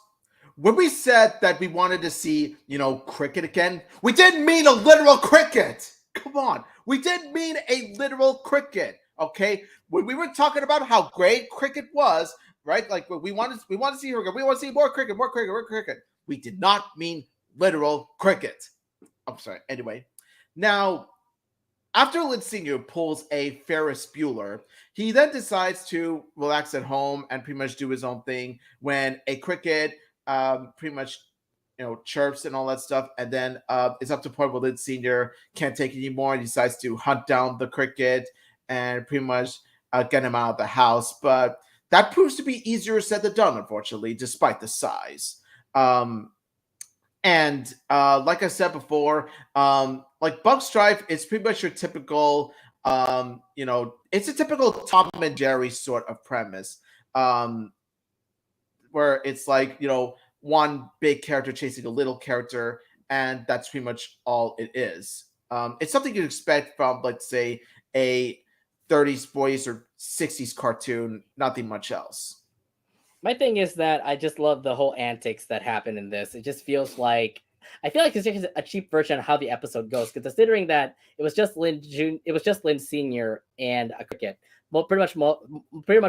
when we said that we wanted to see, cricket again, we didn't mean a literal cricket. Come on. We didn't mean a literal cricket. Okay. When we were talking about how great cricket was, right? Like we want to see her again. We want to see more cricket, more cricket, more cricket. We did not mean literal cricket. I'm sorry. Anyway. Now, after Lynn Senior pulls a Ferris Bueller, he then decides to relax at home and pretty much do his own thing when a cricket pretty much chirps and all that stuff, and then it's up to point where Lynn Senior can't take it anymore and decides to hunt down the cricket and pretty much get him out of the house. But that proves to be easier said than done, unfortunately, despite the size. And like I said before, like Bug Strife, it's pretty much your typical, it's a typical Tom and Jerry sort of premise, where it's like, one big character chasing a little character, and that's pretty much all it is. It's something you'd expect from, let's say, a 30s, 40s, or 60s cartoon, nothing much else. My thing is that I just love the whole antics that happen in this. It just feels like I feel like it's just a cheap version of how the episode goes. Because considering that it was just Lynn Senior and a cricket. Well, pretty much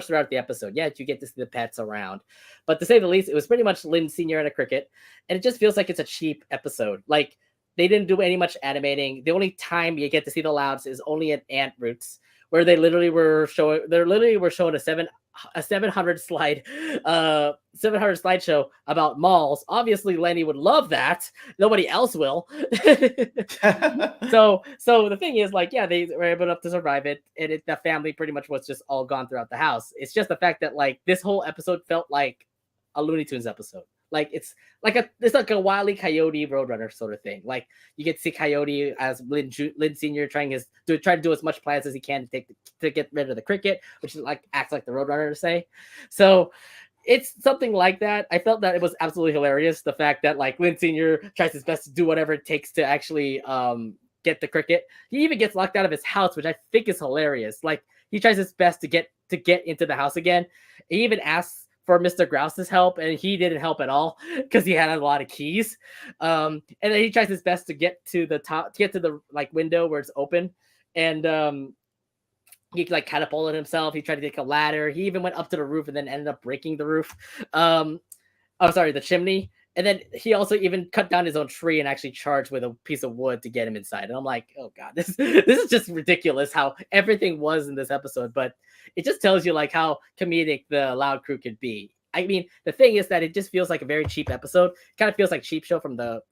throughout the episode. Yeah, you get to see the pets around, but to say the least, it was pretty much Lynn Senior and a cricket, and it just feels like it's a cheap episode. Like they didn't do any much animating. The only time you get to see the Louds is only at Ant Roots, where they literally were showing a 700 slideshow about malls. Obviously Lenny would love that. Nobody else will. so the thing is, like, yeah, they were able to survive it, and the family pretty much was just all gone throughout the house. It's just the fact that like this whole episode felt like a Looney Tunes episode. Like it's like a Wile E. Coyote Roadrunner sort of thing. Like you get to see Coyote as Lynn Senior trying to do as much plans as he can to get rid of the cricket, which is like acts like the Roadrunner to say. So it's something like that. I felt that it was absolutely hilarious. The fact that like Lynn Senior tries his best to do whatever it takes to actually get the cricket. He even gets locked out of his house, which I think is hilarious. Like he tries his best to get into the house again. He even asks for Mr. Grouse's help, and he didn't help at all because he had a lot of keys. And then he tries his best to get to the top, to get to the like window where it's open, and he like catapulted himself. He tried to take a ladder. He even went up to the roof and then ended up breaking the roof. The chimney. And then he also even cut down his own tree and actually charged with a piece of wood to get him inside. And I'm like, oh god, this is just ridiculous how everything was in this episode. But it just tells you like how comedic the Loud Crew could be. I mean, the thing is that it just feels like a very cheap episode. It kind of feels like Cheap Show from the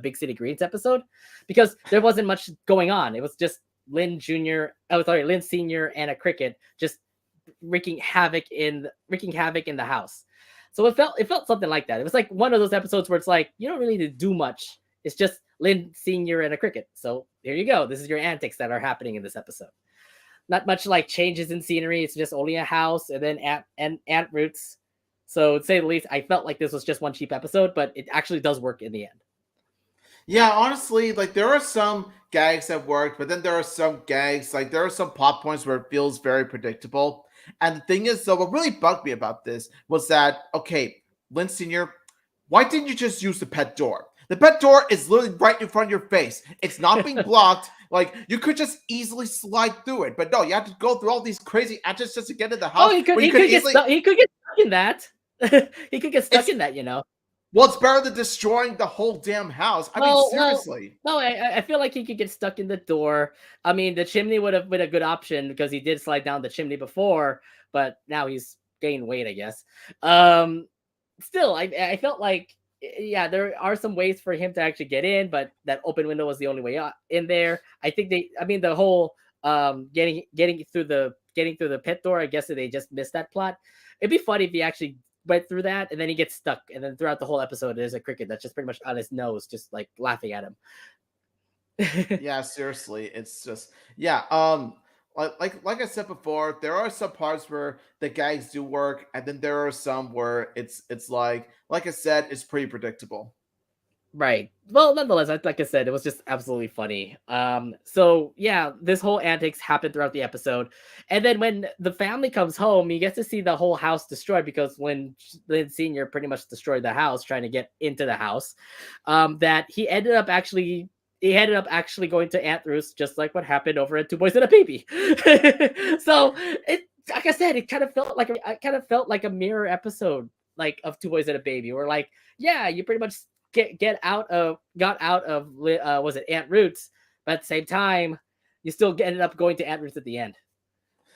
Big City Greens episode, because there wasn't much going on. It was just Lynn Senior and a cricket just wreaking havoc in the house. So it felt something like that. It was like one of those episodes where it's like you don't really need to do much. It's just Lynn Senior and a cricket. So here you go. This is your antics that are happening in this episode. Not much like changes in scenery. It's just only a house and then ant roots. So to say the least, I felt like this was just one cheap episode, but it actually does work in the end. Yeah, honestly, like there are some gags that work, but then there are some gags, like there are some plot points where it feels very predictable. And the thing is, though, what really bugged me about this was that, okay, Lynn Senior, why didn't you just use the pet door? The pet door is literally right in front of your face. It's not being blocked. Like you could just easily slide through it, but no, you have to go through all these crazy antics just to get in the Oh, house where you could easily. he could get stuck in that. He could get stuck It's in that, you know. well, it's better than destroying the whole damn house. I mean, Well, seriously. no, I feel like he could get stuck in the door. I mean, the chimney would have been a good option because he did slide down the chimney before, but now he's gained weight, I guess. Um, Still, I felt like yeah, there are some ways for him to actually get in, but that open window was the only way in there. I think I mean, the whole getting through the pit door. I guess they just missed that plot. It'd be funny if he actually went through that and then he gets stuck, and then throughout the whole episode, there's a cricket that's just pretty much on his nose, just like laughing at him. Yeah, seriously, it's just yeah. Like I said before, there are some parts where the gags do work, and then there are some where it's like I said, it's pretty predictable. Right. Well, nonetheless, like I said, it was just absolutely funny. So yeah, this whole antics happened throughout the episode, and then when the family comes home, you get to see the whole house destroyed because when Lynn Senior pretty much destroyed the house trying to get into the house, that he ended up actually going to Aunt Ruth, just like what happened over at Two Boys and a Baby. So it, like I said, I kind of felt like a mirror episode, like of Two Boys and a Baby, where like yeah, you pretty much got out of was it Aunt Roots, but at the same time, you still ended up going to Aunt Roots at the end.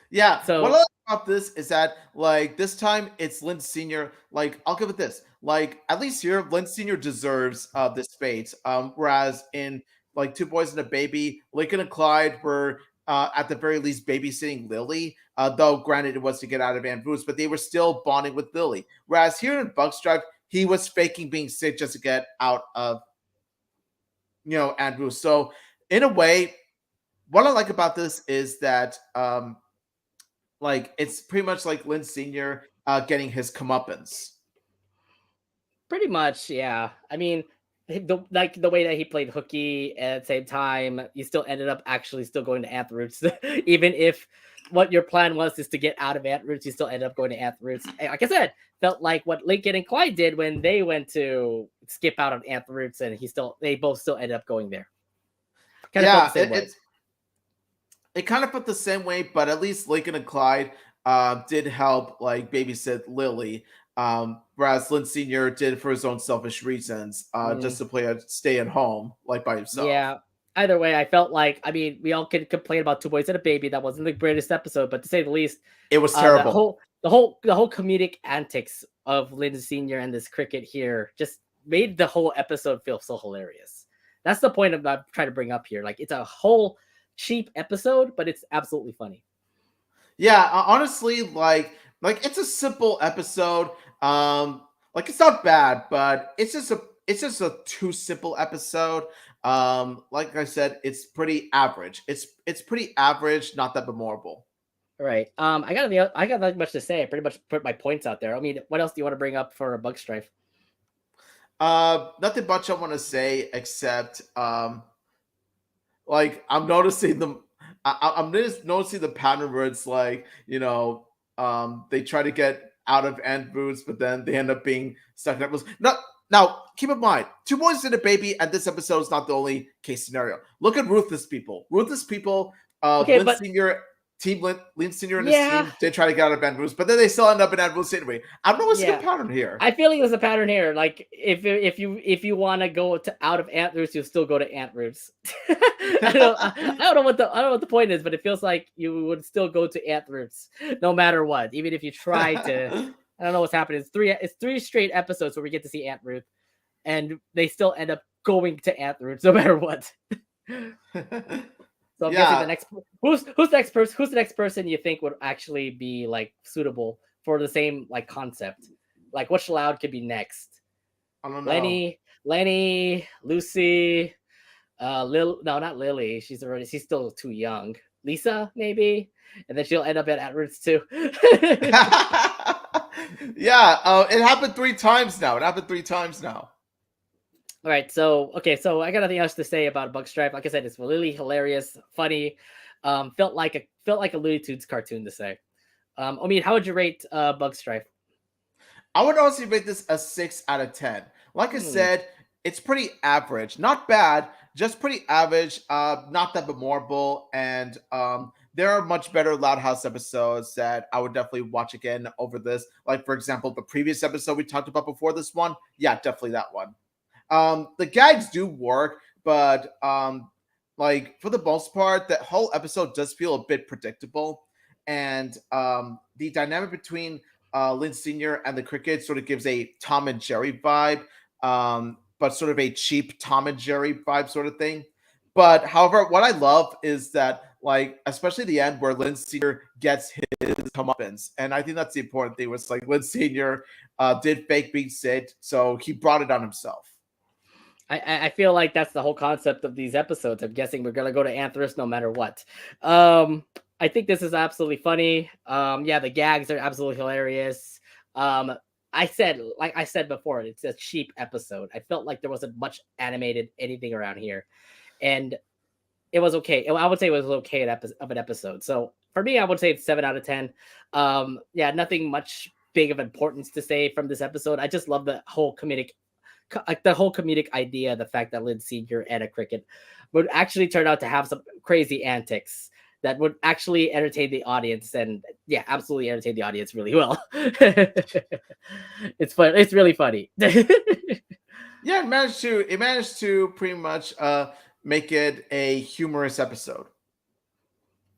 Yeah, what I So like about this is that like this time it's Lynn Senior. Like I'll give it this. Like at least here, Lynn Senior deserves this fate. Whereas in like Two Boys and a Baby, Lincoln and Clyde were at the very least babysitting Lily. Though granted, it was to get out of Aunt Ruth's, but they were still bonding with Lily. Whereas here in Bug Stripe, he was faking being sick just to get out of Aunt Ruth. So in a way, what I like about this is that like it's pretty much like Lynn Senior getting his comeuppance. pretty much, yeah. I mean, the way that he played hooky, and at the same time, you still ended up actually still going to Aunt Roots, even if what your plan was is to get out of Aunt Roots, you still ended up going to Aunt Roots. And like I said, felt like what Lincoln and Clyde did when they went to skip out on Aunt Roots, and they both still ended up going there. Kind of felt the Yeah, same way. it kind of felt the same way, but at least Lincoln and Clyde did help like babysit Lily. Whereas Lynn Senior did for his own selfish reasons, Mm. just to play a stay at home, like by himself. Yeah. Either way, I felt like I mean we all could complain about Two Boys and a Baby. That wasn't the greatest episode, but to say the least, It was terrible. the whole comedic antics of Lynn Senior and this cricket here just made the whole episode feel so hilarious. That's the point I'm trying to bring up here. Like it's a whole cheap episode, but it's absolutely funny. Yeah, honestly, like it's a simple episode. Like it's not bad, but it's just a too simple episode. Like I said, it's pretty average. It's pretty average, not that memorable. Right. I got not much to say. I pretty much put my points out there. I mean, what else do you want to bring up for a Bug Strife? Nothing much I want to say except like I'm noticing the I'm just noticing the pattern where it's like they try to get out of Ant Boots, but then they end up being stuck in Ant Boots. Not now. Keep in mind, Two Boys and a Baby, and this episode is not the only case scenario. Look at Ruthless People. Ruthless People. Okay, Lynn but Senior Lynn Senior and his yeah, team did try to get out of Ant Boots, but then they still end up in Ant Boots anyway. I'm noticing a yeah. pattern here. I feel like there's a pattern here. Like if you want to go to out of Ant Roots, you'll still go to Ant Roots. I don't know I don't know what the point is, but it feels like you would still go to Ant Roots no matter what, even if you try to. I don't know what's happening. It's three straight episodes where we get to see Ant Root, and they still end up going to Ant Roots no matter what. So I'm guessing the Yeah, next who's the next person you think would actually be like suitable for the same like concept? Like what Shroud could be next? I don't know. Lenny, Lucy, no, not Lily. She's still too young. Lisa, maybe, and then she'll end up at Roots too. Yeah, it happened 3 times now. It happened 3 times now. All right, so okay, so I got nothing else to say about Bug Stripe. Like I said, it's really hilarious, funny. Felt like a Looney Tunes cartoon to say. I mean, how would you rate Bug Stripe? I would honestly rate this a 6 out of 10. Like I Hmm. said, it's pretty average, not bad, just pretty average. Not that memorable, and there are much better Loud House episodes that I would definitely watch again over this. Like for example, the previous episode we talked about before this one. Yeah, definitely that one. The gags do work, but like for the most part, that whole episode does feel a bit predictable, and the dynamic between Lynn Senior and the cricket sort of gives a Tom and Jerry vibe, but sort of a cheap Tom and Jerry vibe sort of thing. But however, what I love is that like especially the end where Lynn Senior gets his comeuppance, and I think that's the important thing. Was like Lynn Senior did fake being Sid, so he brought it on himself. I feel like that's the whole concept of these episodes. I'm guessing we're gonna go to Anthros no matter what. I think this is absolutely funny. Yeah, the gags are absolutely hilarious. Um, like I said before, it's a cheap episode. I felt like there wasn't much animated anything around here, and it was okay. I would say it was okay of an episode. So for me, I would say it's 7 out of 10. Yeah, nothing much big of importance to say from this episode. I just love like the whole comedic idea, the fact that Lynn Senior and a cricket would actually turn out to have some crazy antics that would actually entertain the audience, and yeah, absolutely entertain the audience really well. It's fun. It's really funny. Yeah, it managed to pretty much make it a humorous episode.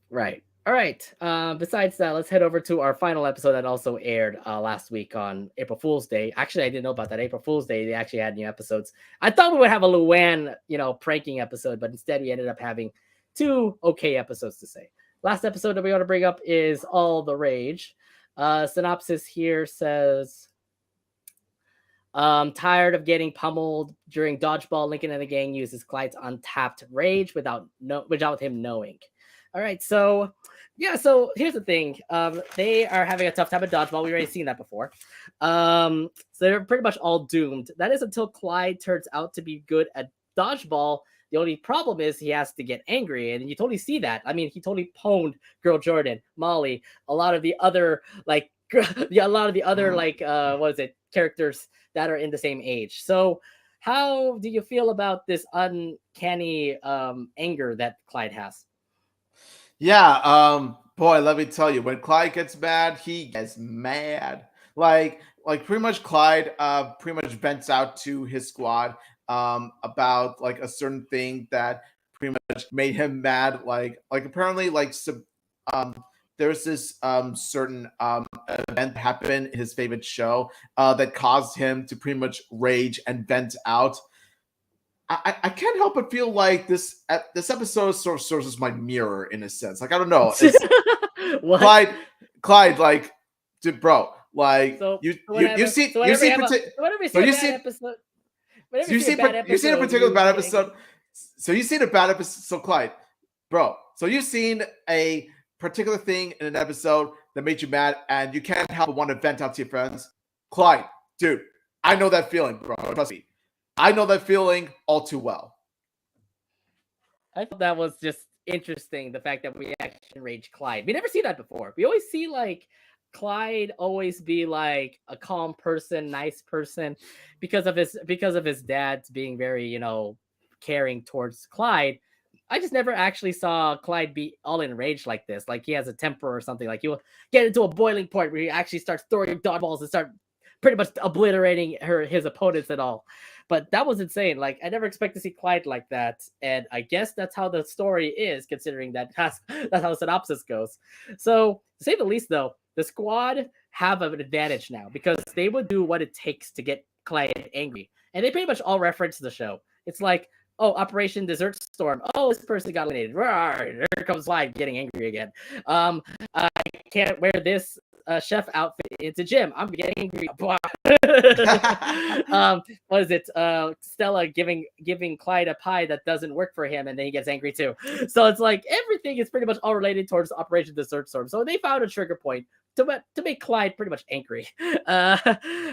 Right. All right. Besides that, let's head over to our final episode that also aired last week on April Fool's Day. Actually, I didn't know about that. April Fool's Day, they actually had new episodes. I thought we would have a Luan, pranking episode, but instead we ended up having two okay episodes to say. Last episode that we want to bring up is All the Rage. Synopsis here says, tired of getting pummeled during dodgeball, Lincoln and the gang uses Clyde's untapped rage without him knowing. All right, so yeah, so here's the thing. They are having a tough time at dodgeball. We already seen that before. So they're pretty much all doomed. That is until Clyde turns out to be good at dodgeball. The only problem is he has to get angry, and you totally see that. I mean, he totally pwned Girl Jordan, Molly, a lot of the other yeah, a lot of the other what is it, characters that are in the same age. So, how do you feel about this uncanny anger that Clyde has? Yeah, boy, let me tell you, when Clyde gets mad, he gets mad. Like pretty much Clyde pretty much vents out to his squad about like a certain thing that pretty much made him mad. Like apparently um there's this certain event that happened in his favorite show that caused him to pretty much rage and vent out. I can't help but feel like this episode sort of serves as my mirror in a sense. Like I don't know, it's What? Clyde, like, dude, bro, like So, you see so you whenever see you have a partic- so whenever you so see a you bad see episode, whenever so you you see a see bad you seen a episode, particular you bad get angry. episode. So you seen a bad episode. So Clyde, bro, so you've seen a particular thing in an episode that made you mad, and you can't help but want to vent out to your friends. Clyde, dude, I know that feeling, bro. Trust me, I know that feeling all too well. I thought that was just interesting. The fact that we action rage Clyde. We never see that before. We always see like Clyde always be like a calm person, nice person, because of his dad's being very caring towards Clyde. I just never actually saw Clyde be all enraged like this. Like he has a temper or something. Like he'll get into a boiling point where he actually starts throwing dodgeballs and start pretty much obliterating his opponents and all. But that was insane. Like I never expect to see Clyde like that, and I guess that's how the story is, considering that's how the synopsis goes. So to say the least, though, the squad have an advantage now because they would do what it takes to get Clyde angry, and they pretty much all reference the show. It's like, oh, Operation Desert Storm. Oh, this person got eliminated. Rawr, here comes Clyde getting angry again. I can't wear this chef outfit into gym. I'm getting angry. What is it? Stella giving Clyde a pie that doesn't work for him, and then he gets angry too. So it's like everything is pretty much all related towards Operation Desert Storm. So they found a trigger point to make Clyde pretty much angry. Uh,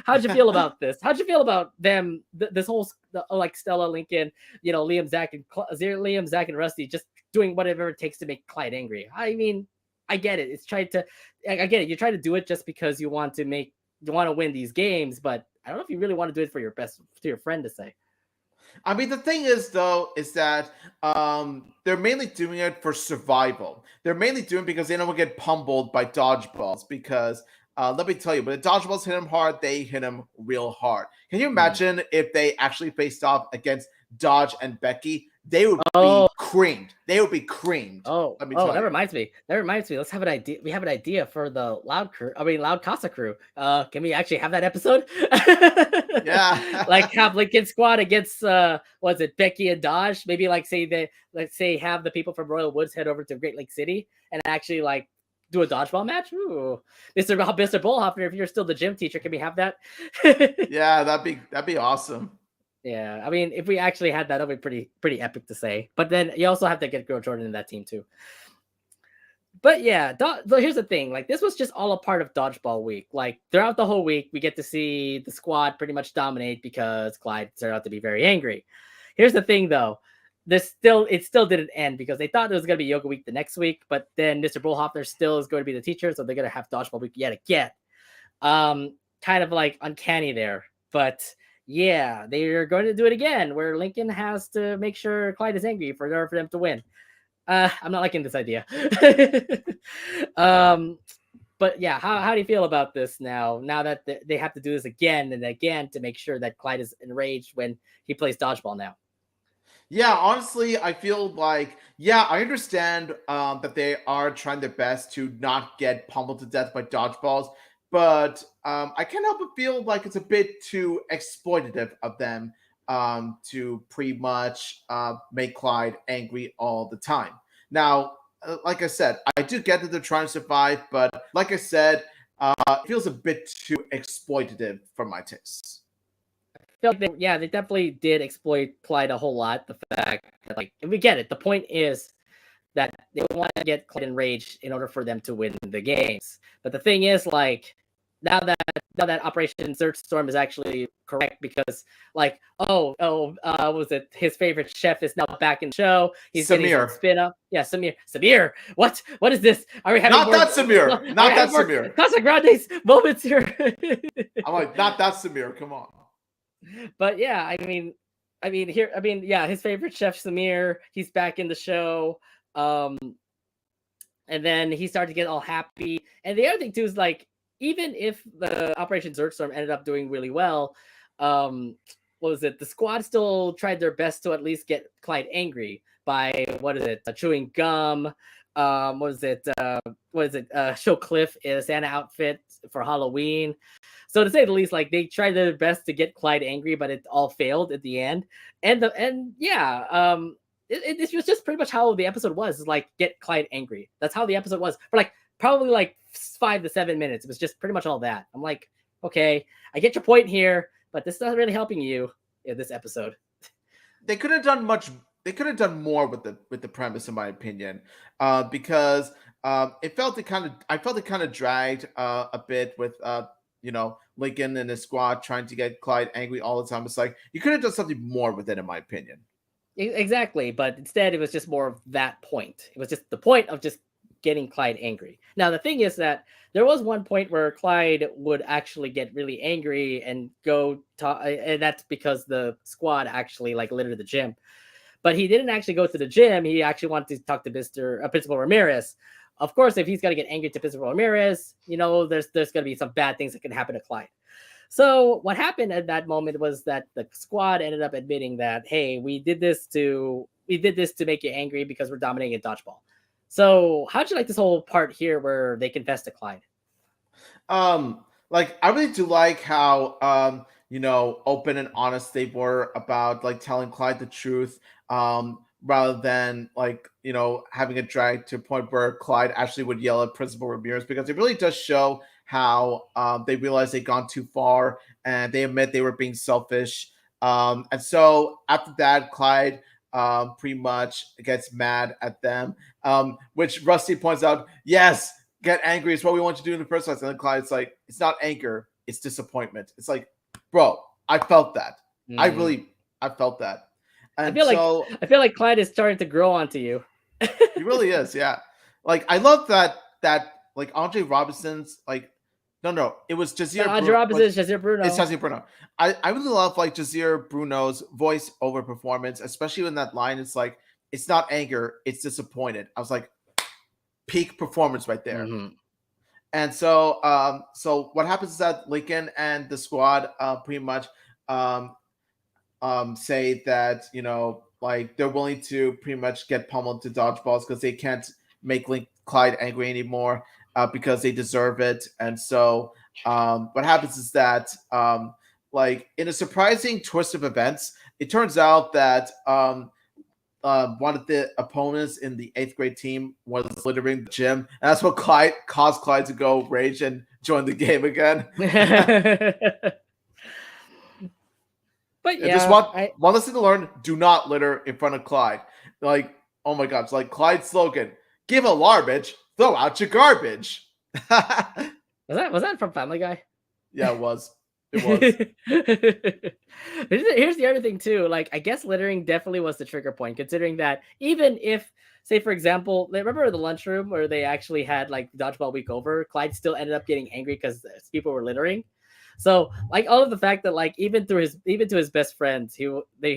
how'd you feel about this? How'd you feel about them? This whole like Stella, Lincoln, Liam, Zach, and Rusty just doing whatever it takes to make Clyde angry. I mean, I get it. I get it. You try to do it just because you want to win these games, but I don't know if you really want to do it for your friend to say. I mean, the thing is, though, is that they're mainly doing it for survival. They're mainly doing it because they don't want to get pummeled by dodgeballs. Because let me tell you, when the dodgeballs hit him hard, they hit him real hard. Can you Hmm. imagine if they actually faced off against Dodge and Becky? They would Oh, be creamed. They would be creamed. Let me oh, tell that you. reminds me. That reminds me. Let's have an idea. We have an idea for the Loud crew. I mean, Loud Casa crew. Can we actually have that episode? Like Yeah. have Lincoln Squad against was it Becky and Dodge? Maybe like say they let's say have the people from Royal Woods head over to Great Lake City and actually like do a dodgeball match. Ooh, Mr. Bullhopper, if you're still the gym teacher, can we have that? Yeah, that'd be awesome. Yeah, I mean, if we actually had that, that'd be pretty epic to say. But then you also have to get Girl Jordan in that team too. But yeah, so here's the thing: like this was just all a part of Dodgeball Week. Like throughout the whole week, we get to see the squad pretty much dominate because Clyde turned out to be very angry. Here's the thing, though: it still didn't end because they thought it was gonna be Yoga Week the next week, but then Mr. Bullhopper still is going to be the teacher, so they're gonna have Dodgeball Week yet again. Kind of like uncanny there, but yeah, they're going to do it again, where Lincoln has to make sure Clyde is angry for order for them to win. I'm not liking this idea. um, but yeah, how do you feel about this now? Now that they have to do this again and again to make sure that Clyde is enraged when he plays dodgeball now. Yeah, honestly, I feel like, yeah, I understand that they are trying their best to not get pummeled to death by dodgeballs, but I can't help but feel like it's a bit too exploitative of them to pretty much make Clyde angry all the time. Now, like I said, I do get that they're trying to survive, but like I said, it feels a bit too exploitative for my tastes. I feel like yeah, they definitely did exploit Clyde a whole lot. The fact that like, and we get it. The point is that they want to get Clyde enraged in order for them to win the games. But the thing is, like, now that Operation Search Storm is actually correct because, like, was it his favorite chef is now back in the show? He's getting some Samir. spin up. Yeah, Samir. Samir, what is this? Are we having Not more? that Samir. Are we Not that having more Samir. Casa Grande's moments here? I'm like, not that Samir. Come on. But yeah, yeah, his favorite chef Samir, he's back in the show. Um, and then he started to get all happy. And the other thing too is like, even if the Operation Zergstorm ended up doing really well, what was it? The squad still tried their best to at least get Clyde angry by what is it? Chewing gum. What is it? What is it? Show Cliff in a Santa outfit for Halloween. So to say the least, like they tried their best to get Clyde angry, but it all failed at the end. And yeah, it was just pretty much how the episode was. Is like get Clyde angry. That's how the episode was for like probably like 5 to 7 minutes. It was just pretty much all that. I'm like, okay, I get your point here, but this is not really helping you in this episode. They could have done much. They could have done more with the premise, in my opinion, because it felt it kind of. I felt it kind of dragged a bit with Lincoln and his squad trying to get Clyde angry all the time. It's like you could have done something more with it, in my opinion. Exactly, but instead it was just more of that point. It was just the point of just getting Clyde angry. Now the thing is that there was one point where Clyde would actually get really angry and go talk, and that's because the squad actually like littered the gym. But he didn't actually go to the gym. He actually wanted to talk to Mr. Principal Ramirez. Of course, if he's going to get angry to Principal Ramirez, there's going to be some bad things that can happen to Clyde. So what happened at that moment was that the squad ended up admitting that, hey, we did this to make you angry because we're dominating at dodgeball. So how'd you like this whole part here where they confess to Clyde? Like I really do like how open and honest they were about like telling Clyde the truth, rather than like having it drag to a point where Clyde actually would yell at Principal Ramirez, because it really does show how they realized they'd gone too far and they admit they were being selfish. And so after that, Clyde pretty much gets mad at them, which Rusty points out, yes, get angry. It's what we want you to do in the first place. And then Clyde's like, it's not anger, it's disappointment. It's like, bro, I felt that. I felt that. And I feel like Clyde is starting to grow onto you. He really is, yeah. Like I love that like Andre Robinson's like No, it was And Jazeer on Bruno. your opposite is Jesse It's Bruno. Jazeer Bruno. I really love like Jazeer Bruno's voice over performance, especially when that line. It's like it's not anger, it's disappointed. I was like peak performance right there. Hmm. And so what happens is that Lincoln and the squad pretty much um, say that like they're willing to pretty much get pummeled to dodgeballs because they can't make Clyde angry anymore because they deserve it. And so what happens is that like in a surprising twist of events, it turns out that one of the opponents in the eighth grade team was littering the gym, and that's what Clyde caused Clyde to go rage and join the game again. But And just yeah, one lesson to learn: do not litter in front of Clyde. Like, oh my god, it's like Clyde's slogan: "Give a garbage, throw out your garbage." was that from Family Guy? Yeah, it was. It was. here's the other thing too. Like, I guess littering definitely was the trigger point, considering that even if, say, for example, remember the lunchroom where they actually had like dodgeball week over, Clyde still ended up getting angry because people were littering. So, like, all of the fact that like even to his best friends, he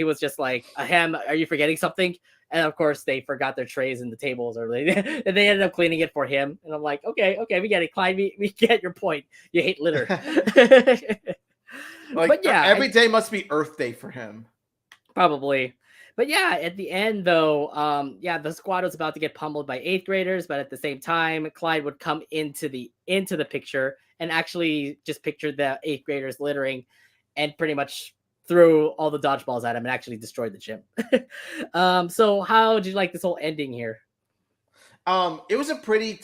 was just like, "Ahem, are you forgetting something?" And of course, they forgot their trays and the tables, or and they ended up cleaning it for him. And I'm like, okay, we get it, Clyde. We get your point. You hate litter. Like But yeah, every day must be Earth Day for him. probably. But yeah, at the end though, yeah, the squad was about to get pummeled by eighth graders, but at the same time, Clyde would come into the picture and actually just picture the eighth graders littering, and pretty much threw all the dodgeballs at him and actually destroyed the gym. So how did you like this whole ending here? It was a pretty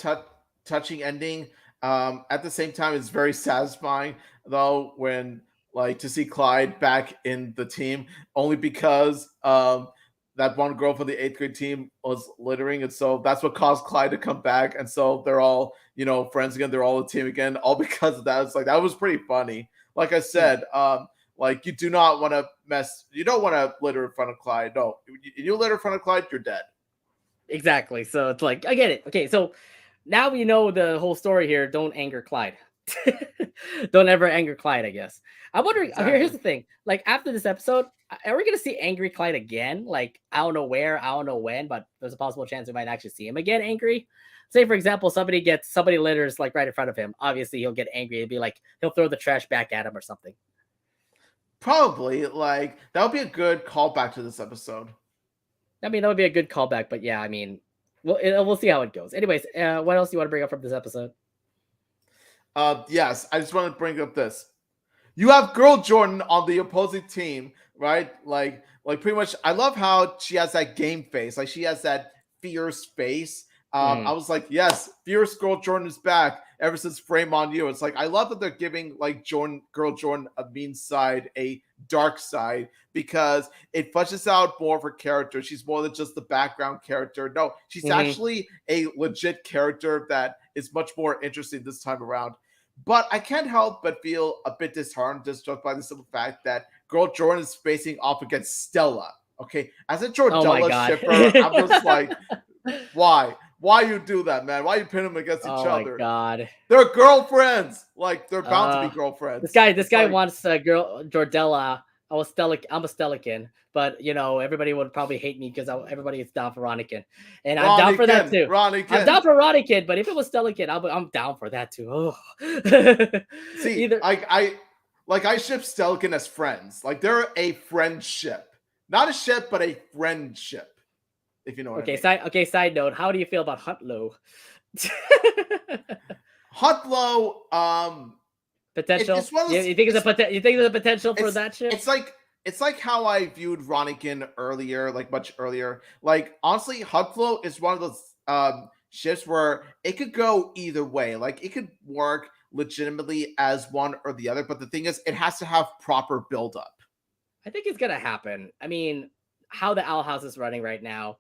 touching ending. At the same time, it's very satisfying though when like to see Clyde back in the team, only because that one girl from the eighth grade team was littering, and so that's what caused Clyde to come back, and so they're all friends again. They're all a team again, all because of that. It's like that was pretty funny. Like I Hmm. said, like you do not want to mess. You don't want to litter in front of Clyde. No, you litter in front of Clyde, you're dead. Exactly. So it's like, I get it. Okay, so now we know the whole story here. Don't anger Clyde. Don't ever anger Clyde, I guess. I'm wondering, here's Exactly. the thing. Like, after this episode, are we going to see angry Clyde again? Like, I don't know where, I don't know when, but there's a possible chance we might actually see him again angry. Say, for example, somebody litters like right in front of him. Obviously, he'll get angry and be like, he'll throw the trash back at him or something. Probably, like that would be a good callback to this episode. I mean, that would be a good callback, but yeah, I mean, we'll see how it goes. Anyways, what else do you want to bring up from this episode? Yes, I just want to bring up this. You have Girl Jordan on the opposing team, right? Like pretty much. I love how she has that game face. Like she has that fierce face. I Mhm. was like, yes, fierce Girl Jordan is back. Ever since Frame on You, it's like I love that they're giving like Girl Jordan, a mean side, a dark side, because it fleshes out more of her character. She's more than just the background character. No, she's Mhm. actually a legit character that is much more interesting this time around. But I can't help but feel a bit disheartened just by the simple fact that Girl Jordan is facing off against Stella. Okay, as a Oh my Jordella god. shipper, I'm just like, why? Why you do that, man? Why you pin them against each Oh my other? god. They're girlfriends. Like they're bound to be Uh this girlfriends. guy this It's guy like wants a girl Jordella. I'm a Stelican, but everybody would probably hate me because everybody is down for Ronikin. And I'm down Ronnie for that Ken, too. Ronnie I'm Ken. down for Ronikin, but if it was Stelican, I'm down for that too. Oh. See, Either I ship Stelkin as friends. Like they're a friendship, not a ship, but a friendship. If you know what I mean. side note, how do you feel about Huntlow? Hutlow, Potential? it's one of You, those. you think you think there's a potential for It's that ship? it's like it's like how I viewed Ronikin earlier, like much earlier. Like honestly, Hutlow is one of those ships where it could go either way. Like it could work legitimately as one or the other, but the thing is, it has to have proper build up. I think it's gonna happen. I mean, how the Owl House is running right now,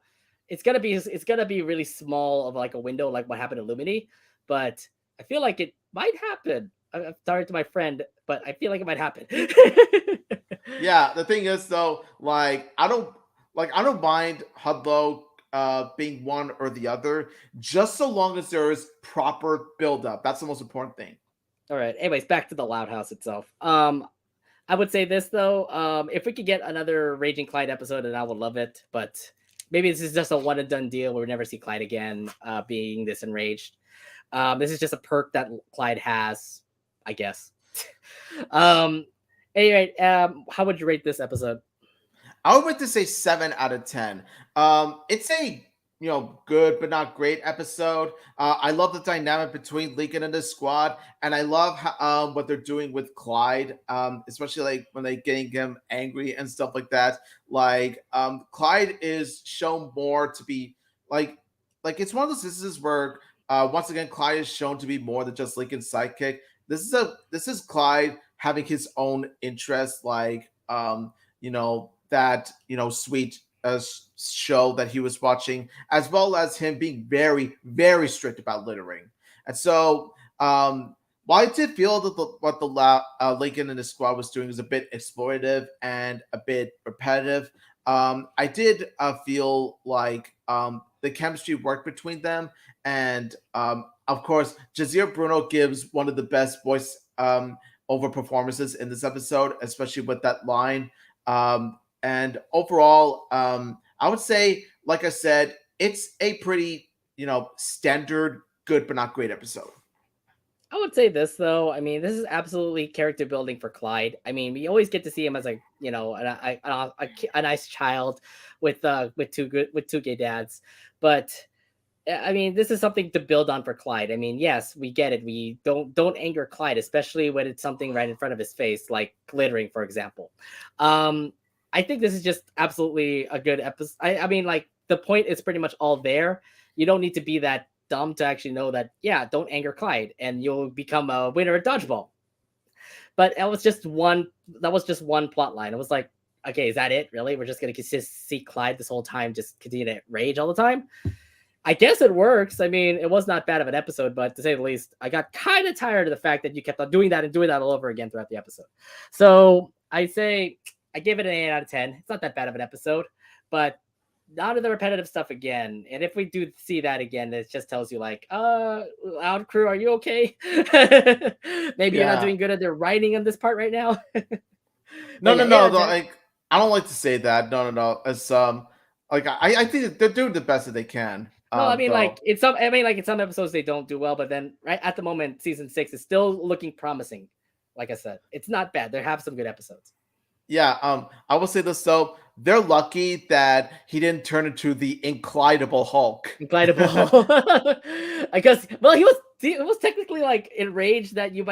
it's gonna be really small of like a window, like what happened to Lumini. But I feel like it might happen. I'm sorry to my friend, but I feel like it might happen. Yeah, the thing is though, like I don't mind Hudlow being one or the other, just so long as there is proper build up. That's the most important thing. All right. Anyways, back to the Loud House itself. I would say this though. If we could get another Raging Clyde episode, then I would love it. But maybe this is just a one and done deal where we never see Clyde again, being this enraged. This is just a perk that Clyde has, I guess. um. Anyway, how would you rate this episode? I would like to say 7 out of 10. It's a good but not great episode. I love the dynamic between Lincoln and the squad, and I love what they're doing with Clyde, especially like when they getting him angry and stuff like that. Like Clyde is shown more to be like it's one of those instances where once again Clyde is shown to be more than just Lincoln's sidekick. This is Clyde having his own interests, like that sweet show that he was watching, as well as him being very very strict about littering. And so while I did feel that what the Lincoln and the squad was doing was a bit exploitative and a bit repetitive, I did feel like the chemistry worked between them. And of course, Jazier Bruno gives one of the best voice over performances in this episode, especially with that line. And overall, I would say, like I said, it's a pretty, standard, good but not great episode. I would say this though. I mean, this is absolutely character building for Clyde. I mean, we always get to see him as a nice child with two gay dads, but I mean, this is something to build on for Clyde. I mean, yes, we get it. We don't anger Clyde, especially when it's something right in front of his face, like glittering, for example. Um, I think this is just absolutely a good episode. I mean, like the point is pretty much all there. You don't need to be that dumb to actually know that. Yeah, don't anger Clyde, and you'll become a winner at dodgeball. But that was just one. That was just one plot line. It was like, okay, is that it? Really? We're just gonna see Clyde this whole time, just continue to rage all the time. I guess it works. I mean, it was not bad of an episode, but to say the least, I got kind of tired of the fact that you kept on doing that and doing that all over again throughout the episode. So I say I give it an 8 out of 10. It's not that bad of an episode, but not of the repetitive stuff again. And if we do see that again, it just tells you like, Loud Crew, are you okay? Maybe you're not Yeah. doing good at the writing on this part right now. No, But no, yeah, 8 no. out of No, 10. like I don't like to say that. No, no, no. It's like I think that they're doing the best that they can. Well, I mean, like Though. in some episodes they don't do well, but then right at the moment, season 6 is still looking promising. Like I said, it's not bad. They have some good episodes. Yeah, I will say this though. They're lucky that he didn't turn into the inclinable Hulk. Inclinable, because well, he was technically like enraged that you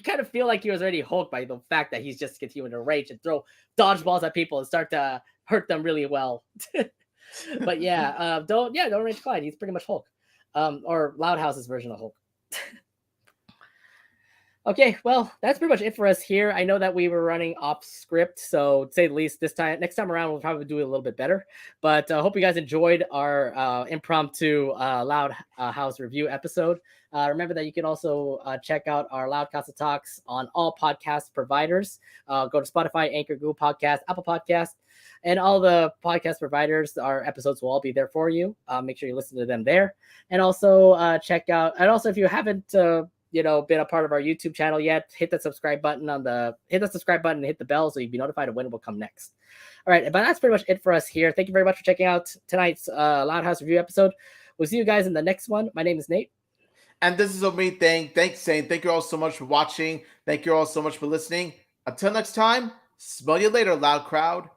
kind of feel like he was already Hulk by the fact that he's just continuing to rage and throw dodgeballs at people and start to hurt them really well. But yeah, don't rage Clyde. He's pretty much Hulk, or Loudhouse's version of Hulk. Okay, well, that's pretty much it for us here. I know that we were running off script, so to say the least, next time around, we'll probably do it a little bit better. But I hope you guys enjoyed our impromptu Loud House review episode. Remember that you can also check out our Loud Casa Talks on all podcast providers. Go to Spotify, Anchor, Google Podcast, Apple Podcast, and all the podcast providers. Our episodes will all be there for you. Make sure you listen to them there, and also check out. And also, if you haven't been a part of our YouTube channel yet, hit that subscribe button and hit the bell so you'll be notified of when it will come next. All right, but that's pretty much it for us here. Thank you very much for checking out tonight's Loud House review episode. We'll see you guys in the next one. My name is Nate. And this is Omid thing. Thanks, saying thank you all so much for watching. Thank you all so much for listening. Until next time, smell you later, loud crowd.